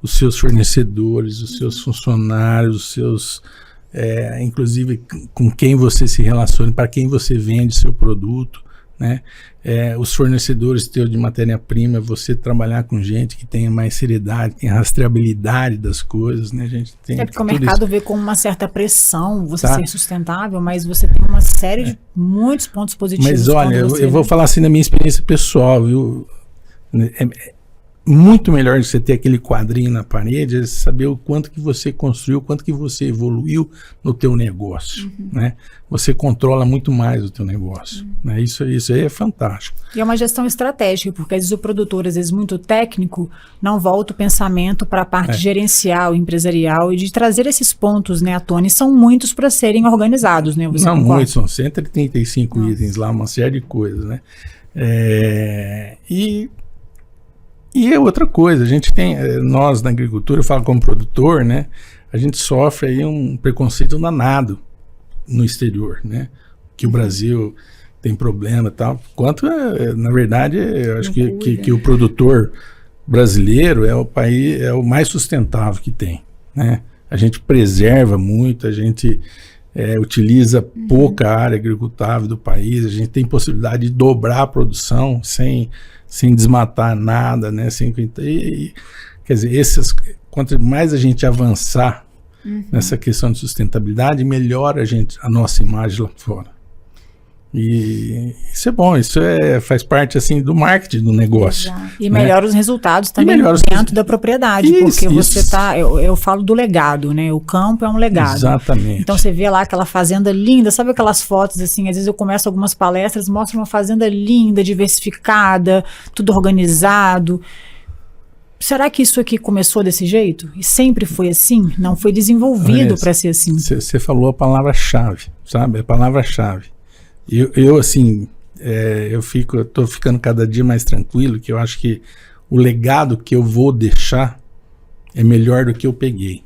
os seus fornecedores, os seus funcionários, os seus... inclusive com quem você se relaciona, para quem você vende seu produto, né? Os fornecedores teus de matéria-prima, você trabalhar com gente que tenha mais seriedade, tem rastreabilidade das coisas, né? A gente tem porque o mercado vê com uma certa pressão você ser sustentável, mas você tem uma série de muitos pontos positivos. Mas olha, eu vou falar assim da minha experiência pessoal, viu? Muito melhor de você ter aquele quadrinho na parede é saber o quanto que você construiu, o quanto que você evoluiu no teu negócio, né? Você controla muito mais o teu negócio, né? Isso aí é fantástico. E é uma gestão estratégica, porque às vezes o produtor, às vezes muito técnico, não volta o pensamento para a parte gerencial, empresarial e de trazer esses pontos, né, à tona. E são muitos para serem organizados, né? Não muitos, são 135 itens lá, uma série de coisas, né? E é outra coisa, a gente tem, nós na agricultura, eu falo como produtor, né, a gente sofre aí um preconceito danado no exterior, né, que o Brasil tem problema e tal, quanto, na verdade, eu acho que o produtor brasileiro é o mais sustentável que tem, né, a gente preserva muito, a gente utiliza pouca área agricultável do país, a gente tem possibilidade de dobrar a produção sem desmatar nada, né? Quer dizer, quanto mais a gente avançar nessa questão de sustentabilidade, melhor a nossa imagem lá fora. E isso é bom, isso faz parte assim do marketing do negócio. Exato. E melhora os resultados também dentro da propriedade, porque você tá, eu falo do legado, né? O campo é um legado. Exatamente. Então você vê lá aquela fazenda linda, sabe aquelas fotos assim, às vezes eu começo algumas palestras, mostro uma fazenda linda, diversificada, tudo organizado. Será que isso aqui começou desse jeito? E sempre foi assim? Não foi desenvolvido para ser assim? Você falou a palavra-chave, sabe? A palavra-chave. Eu assim, eu tô ficando cada dia mais tranquilo, que eu acho que o legado que eu vou deixar é melhor do que eu peguei,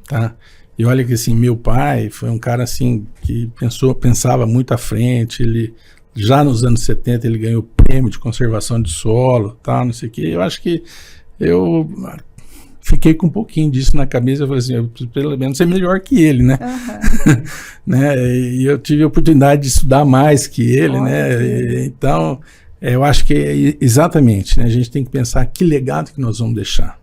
tá? E olha que assim, meu pai foi um cara assim, que pensava muito à frente, ele já nos anos 70 ele ganhou prêmio de conservação de solo, tá, não sei o que, eu acho que eu fiquei com um pouquinho disso na cabeça. Eu falei assim, eu preciso pelo menos ser melhor que ele, né? Né? E eu tive a oportunidade de estudar mais que ele, né? Então, eu acho que é exatamente, né? A gente tem que pensar que legado que nós vamos deixar,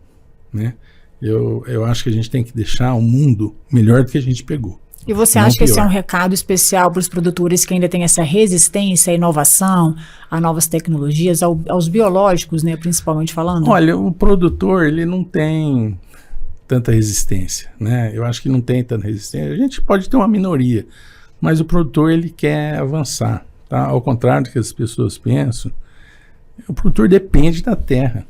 né? Eu acho que a gente tem que deixar um mundo melhor do que a gente pegou. E você Não acha que esse é pior. um recado especial para os produtores que ainda têm essa resistência à inovação, a novas tecnologias, aos biológicos, né, principalmente falando? Olha, o produtor, ele não tem tanta resistência, né? Eu acho que não tem tanta resistência. A gente pode ter uma minoria, mas o produtor, ele quer avançar, tá? Ao contrário do que as pessoas pensam, o produtor depende da terra.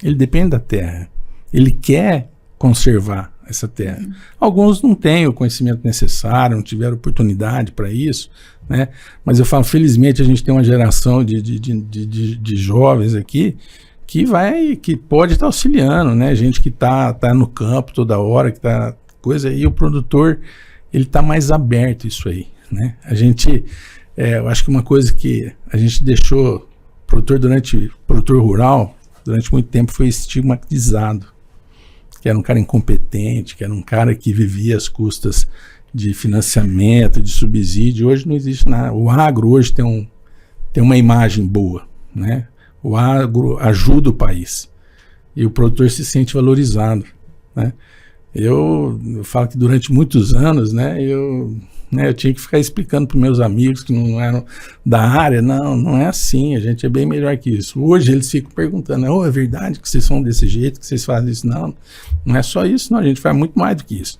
Ele depende da terra. Ele quer conservar essa terra. Alguns não têm o conhecimento necessário, não tiveram oportunidade para isso, né? Mas eu falo, felizmente a gente tem uma geração de jovens aqui que pode estar auxiliando, né? Gente que tá no campo toda hora, que tá coisa, e o produtor, ele tá mais aberto a isso aí, né? A gente, eu acho que uma coisa que a gente deixou, produtor rural, durante muito tempo foi estigmatizado, que era um cara incompetente, que era um cara que vivia às custas de financiamento, de subsídio. Hoje não existe nada. O agro hoje tem uma imagem boa, né? O agro ajuda o país e o produtor se sente valorizado, né? Eu falo que durante muitos anos, né, eu tinha que ficar explicando para meus amigos que não eram da área, não é assim, a gente é bem melhor que isso. Hoje eles ficam perguntando, é verdade que vocês são desse jeito, que vocês fazem isso? Não é só isso, não, a gente faz muito mais do que isso.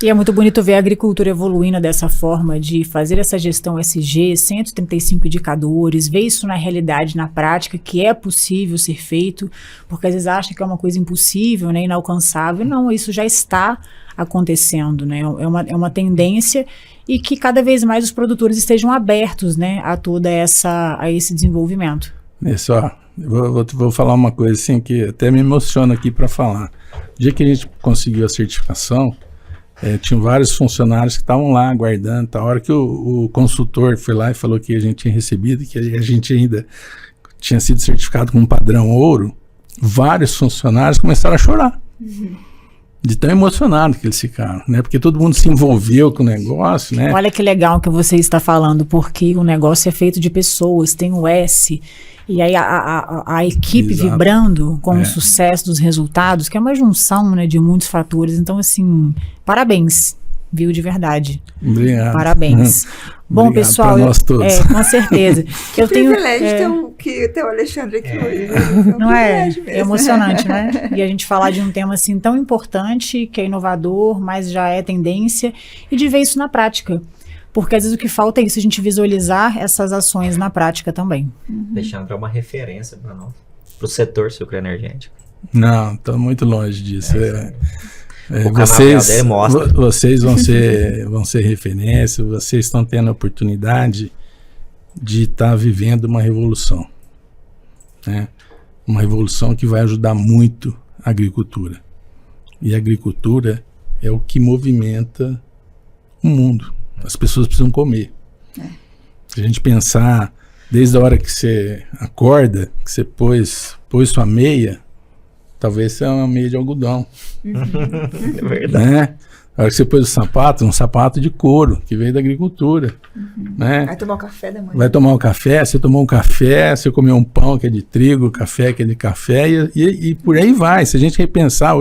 E é muito bonito ver a agricultura evoluindo dessa forma, de fazer essa gestão SG, 135 indicadores, ver isso na realidade, na prática, que é possível ser feito, porque às vezes acha que é uma coisa impossível, né, inalcançável. Não, isso já está acontecendo, né? É uma tendência, e que cada vez mais os produtores estejam abertos, né, a esse desenvolvimento. Só, vou falar uma coisa assim que até me emociona aqui para falar. O dia que a gente conseguiu a certificação, tinham vários funcionários que estavam lá aguardando. A hora que o consultor foi lá e falou que a gente tinha recebido, que a gente ainda tinha sido certificado com um padrão ouro, vários funcionários começaram a chorar. De tão emocionado que eles ficaram, né? Porque todo mundo se envolveu com o negócio, né? Olha que legal que você está falando, porque o negócio é feito de pessoas, tem o S, e aí a equipe Exato. Vibrando com o sucesso dos resultados, que é uma junção, né, de muitos fatores. Então, assim, parabéns, viu, de verdade. Obrigado. Parabéns. Bom, Obrigado pessoal, pra nós todos. Com certeza. Que privilégio ter o Alexandre aqui hoje. Não é? É emocionante, né? E a gente falar de um tema assim tão importante, que é inovador, mas já é tendência, e de ver isso na prática. Porque às vezes o que falta é isso, a gente visualizar essas ações na prática também. Alexandre é uma referência para nós, para o setor sucroenergético. Não, estou muito longe disso. O canal dele mostra. Vocês vão ser referência, vocês estão tendo a oportunidade de estar vivendo uma revolução, né? Uma revolução que vai ajudar muito a agricultura. E a agricultura é o que movimenta o mundo. As pessoas precisam comer. Se a gente pensar, desde a hora que você acorda, que você pôs sua meia, talvez seja uma meia de algodão. É verdade. Né? A hora que você pôs o sapato, um sapato de couro, que veio da agricultura. Né? Vai tomar o café da manhã. Vai tomar um café, você tomou um café, você comeu um pão que é de trigo, café que é de café, e por aí vai. Se a gente repensar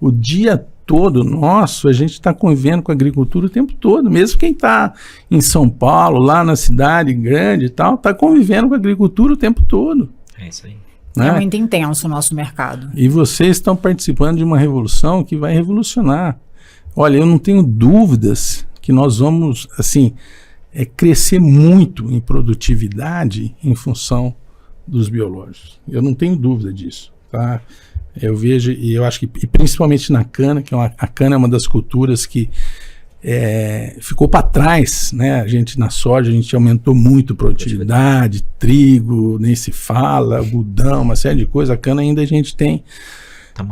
o dia todo nosso, a gente está convivendo com a agricultura o tempo todo. Mesmo quem está em São Paulo, lá na cidade grande e tal, está convivendo com a agricultura o tempo todo. É isso aí. Né? É muito intenso o nosso mercado. E vocês estão participando de uma revolução que vai revolucionar. Olha, eu não tenho dúvidas que nós vamos, assim, crescer muito em produtividade em função dos biológicos. Eu não tenho dúvida disso, tá? Eu vejo, e eu acho que, e principalmente na cana, que a cana é uma das culturas que ficou para trás, né? Na soja a gente aumentou muito a produtividade, trigo, nem se fala, algodão, uma série de coisas. A cana ainda a gente tem... Está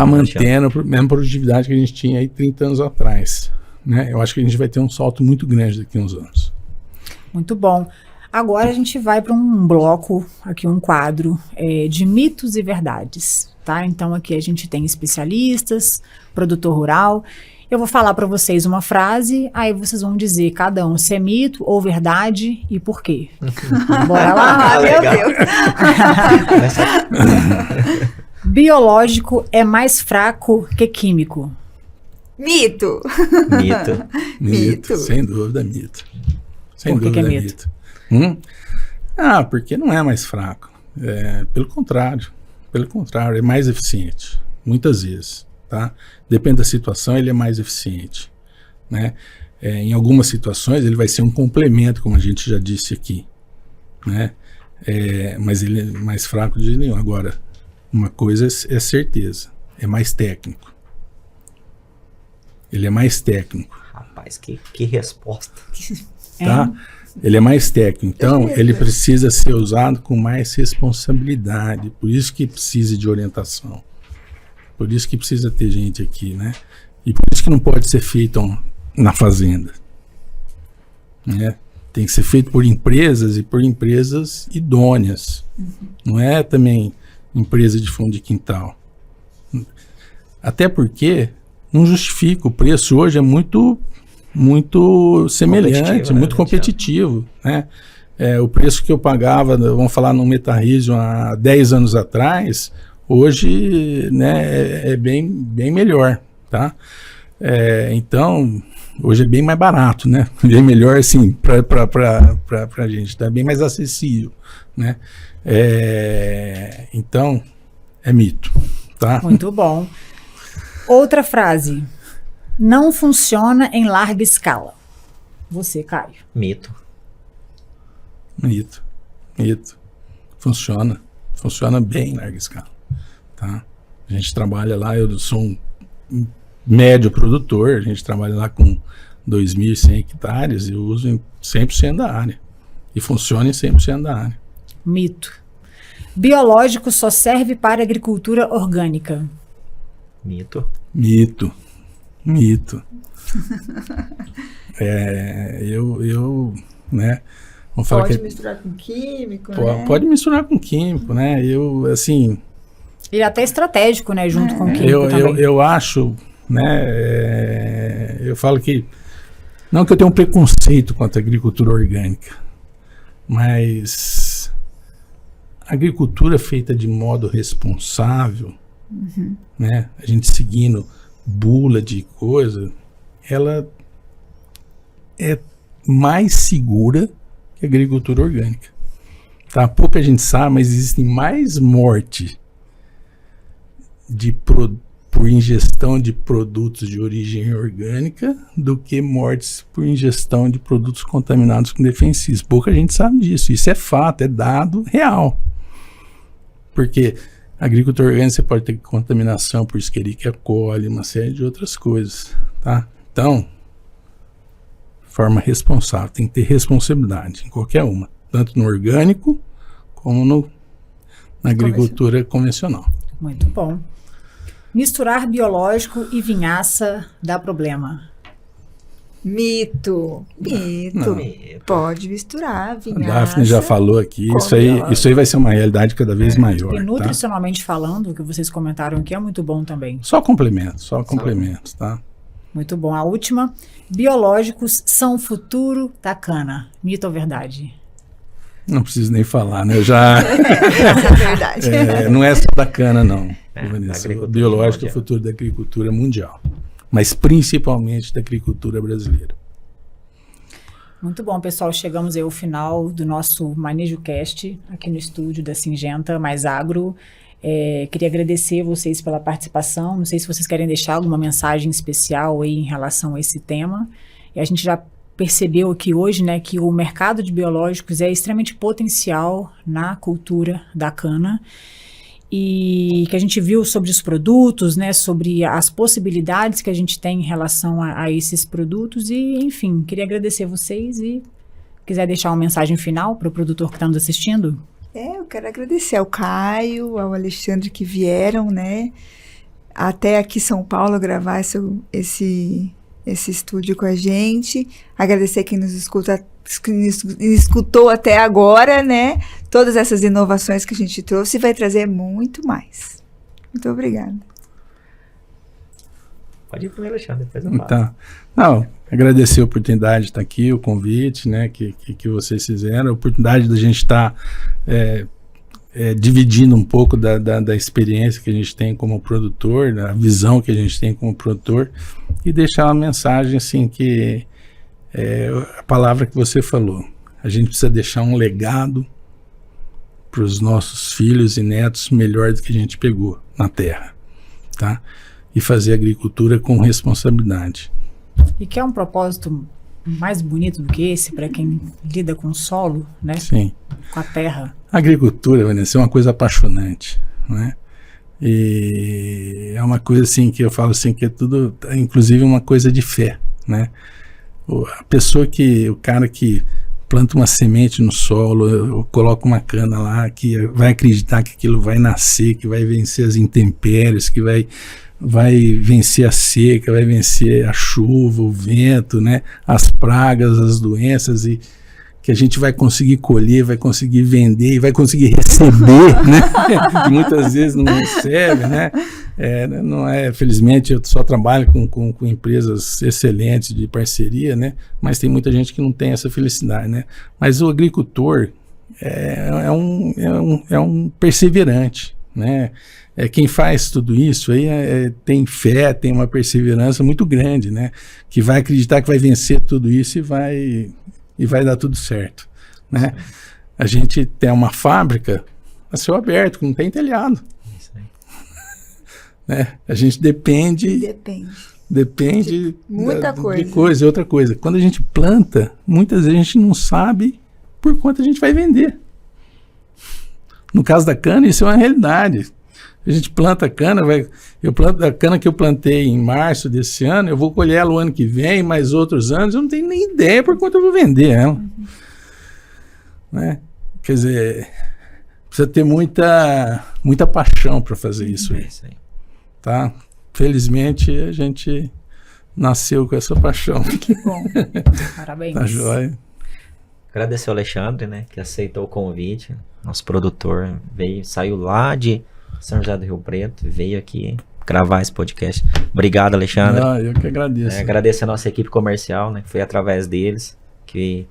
mantendo a mesma produtividade que a gente tinha aí 30 anos atrás, né? Eu acho que a gente vai ter um salto muito grande daqui a uns anos. Muito bom. Agora a gente vai para um bloco, aqui um quadro de mitos e verdades, tá? Então aqui a gente tem especialistas, produtor rural. Eu vou falar para vocês uma frase, aí vocês vão dizer cada um se é mito ou verdade e por quê. Bora lá? Meu legal. Deus. Biológico é mais fraco que químico. Mito. Mito. Mito. Sem dúvida, mito. Sem Por que dúvida, que é mito? Porque não é mais fraco. Pelo contrário, é mais eficiente, muitas vezes, tá? Depende da situação, ele é mais eficiente, né? Em algumas situações ele vai ser um complemento, como a gente já disse aqui, né? Mas ele é mais fraco de nenhum. Agora, uma coisa é certeza, é mais técnico. Ele é mais técnico. Rapaz, que resposta. Tá? Ele é mais técnico, então ele precisa ser usado com mais responsabilidade, por isso que precisa de orientação, por isso que precisa ter gente aqui, né? E por isso que não pode ser feito na fazenda, né? Tem que ser feito por empresas e por empresas idôneas, não é também empresa de fundo de quintal, até porque não justifica, o preço hoje é muito semelhante, muito competitivo, né? O preço que eu pagava, vamos falar, no Metarrísio há 10 anos atrás, hoje, né, é bem melhor, tá? Então, hoje é bem mais barato, né? Bem melhor, assim, pra gente, tá bem mais acessível, né? Então, é mito, tá? Muito bom. Outra frase. Não funciona em larga escala. Você, Caio. Mito. Mito. Funciona bem em larga escala, tá? A gente trabalha lá, eu sou um médio produtor, a gente trabalha lá com 2.100 hectares e eu uso em 100% da área. E funciona em 100% da área. Mito. Biológico só serve para agricultura orgânica. Mito. Eu, né? Vamos falar Pode que misturar com químico, né? pode misturar com químico, né? Eu, assim, Ele é até estratégico, né? Junto com o químico também. eu acho, né? Eu falo que não que eu tenha um preconceito contra a agricultura orgânica, mas a agricultura feita de modo responsável, né? A gente seguindo bula de coisa, ela é mais segura que a agricultura orgânica, tá? Pouca gente sabe, mas existem mais mortes por ingestão de produtos de origem orgânica do que mortes por ingestão de produtos contaminados com defensivos. Pouca gente sabe disso. Isso é fato, é dado real. Porque a agricultura orgânica você pode ter contaminação por Escherichia coli, uma série de outras coisas, tá? Então, forma responsável, tem que ter responsabilidade em qualquer uma, tanto no orgânico como na agricultura convencional. Muito bom. Misturar biológico e vinhaça dá problema. Mito. Não. Pode misturar, vinhaça. A Daphne já falou aqui, isso aí vai ser uma realidade cada vez maior. E tá? nutricionalmente falando, o que vocês comentaram aqui é muito bom também. Só complementos, tá? Muito bom. A última, biológicos são o futuro da cana. Mito ou verdade? Não preciso nem falar, né? Eu já... Essa é verdade. não é só da cana, não. Vanessa, O biológico é o futuro da agricultura mundial, mas principalmente da agricultura brasileira. Muito bom, pessoal. Chegamos aí ao final do nosso Manejo Cast aqui no estúdio da Syngenta Mais Agro. Queria agradecer vocês pela participação. Não sei se vocês querem deixar alguma mensagem especial aí em relação a esse tema. E a gente já percebeu aqui hoje, né, que o mercado de biológicos é extremamente potencial na cultura da cana. E que a gente viu sobre os produtos, né, sobre as possibilidades que a gente tem em relação a esses produtos e, enfim, queria agradecer vocês e quiser deixar uma mensagem final para o produtor que está nos assistindo. Eu quero agradecer ao Caio, ao Alexandre que vieram, né, até aqui São Paulo gravar esse esse estúdio com a gente. Agradecer quem nos escutou até agora, né? Todas essas inovações que a gente trouxe, vai trazer muito mais. Muito obrigada. Pode ir pro Alexandre, depois eu falo. Então, não, agradecer a oportunidade de estar aqui, o convite, né, que vocês fizeram, a oportunidade da gente estar dividindo um pouco da experiência que a gente tem como produtor, da visão que a gente tem como produtor, e deixar uma mensagem assim que a palavra que você falou, a gente precisa deixar um legado para os nossos filhos e netos melhor do que a gente pegou na terra, tá? E fazer agricultura com responsabilidade. E que é um propósito mais bonito do que esse para quem lida com o solo, né? Sim. Com a terra. A agricultura, Vanessa, é uma coisa apaixonante, né? E é uma coisa assim que eu falo assim que é tudo, inclusive uma coisa de fé, né? O cara que planta uma semente no solo, coloca uma cana lá, que vai acreditar que aquilo vai nascer, que vai vencer as intempéries, que vai vencer a seca, vai vencer a chuva, o vento, né? As pragas, as doenças, e que a gente vai conseguir colher, vai conseguir vender e vai conseguir receber, né? Que muitas vezes não recebe, né? Não é, felizmente eu só trabalho com empresas excelentes de parceria, né? Mas tem muita gente que não tem essa felicidade, né? Mas o agricultor é um perseverante, né? Quem faz tudo isso aí tem fé, tem uma perseverança muito grande, né? Que vai acreditar que vai vencer tudo isso e vai dar tudo certo, né? A gente tem uma fábrica a céu aberto, que não tem telhado. Isso aí. Né? A gente depende de muita coisa. De coisa, outra coisa. Quando a gente planta, muitas vezes a gente não sabe por quanto a gente vai vender. No caso da cana, isso é uma realidade. A gente planta a cana, eu planto a cana que eu plantei em março desse ano, eu vou colher ela o ano que vem, mais outros anos, eu não tenho nem ideia por quanto eu vou vender ela. Né? Quer dizer, precisa ter muita paixão para fazer isso aí. Tá? Felizmente, a gente nasceu com essa paixão. Que bom. Parabéns. Tá joia. Agradecer ao Alexandre, né, que aceitou o convite. Nosso produtor saiu lá de São José do Rio Preto, veio aqui gravar esse podcast. Obrigado, Alexandre. Eu que agradeço. Agradecer a nossa equipe comercial, né, que foi através deles que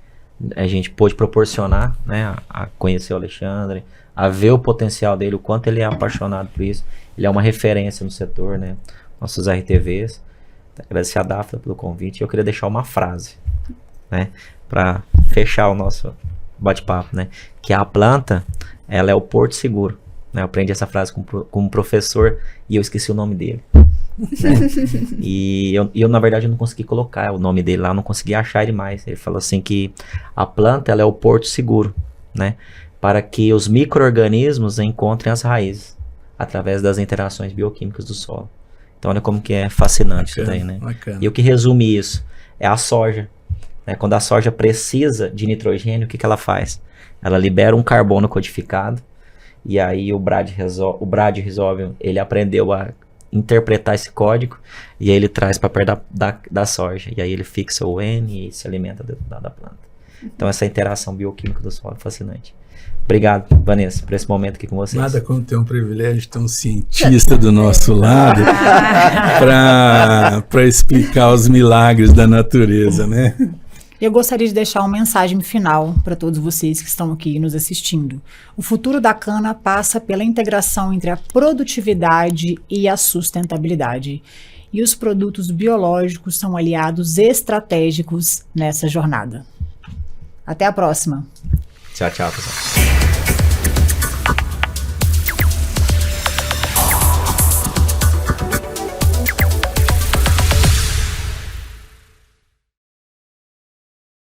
a gente pôde proporcionar, né, a conhecer o Alexandre, a ver o potencial dele, o quanto ele é apaixonado por isso. Ele é uma referência no setor, né, nossos RTVs. Agradecer a Dafna pelo convite. Eu queria deixar uma frase, né, para fechar o nosso bate-papo, né, que a planta, ela é o porto seguro. Eu aprendi essa frase com um professor e eu esqueci o nome dele. Né? E eu, na verdade, eu não consegui colocar o nome dele lá, não consegui achar ele mais. Ele falou assim que a planta, ela é o porto seguro, né? Para que os micro-organismos encontrem as raízes através das interações bioquímicas do solo. Então, olha como que é fascinante isso daí, né? Bacana. E o que resume isso é a soja. Né? Quando a soja precisa de nitrogênio, o que ela faz? Ela libera um carbono codificado. E aí o Brad resolve, ele aprendeu a interpretar esse código e aí ele traz para perto da soja. E aí ele fixa o N e se alimenta da planta. Então essa interação bioquímica do solo é fascinante. Obrigado, Vanessa, por esse momento aqui com vocês. Nada como ter um privilégio de ter um cientista do nosso lado para explicar os milagres da natureza, né? Eu gostaria de deixar uma mensagem final para todos vocês que estão aqui nos assistindo. O futuro da cana passa pela integração entre a produtividade e a sustentabilidade. E os produtos biológicos são aliados estratégicos nessa jornada. Até a próxima. Tchau, tchau, pessoal.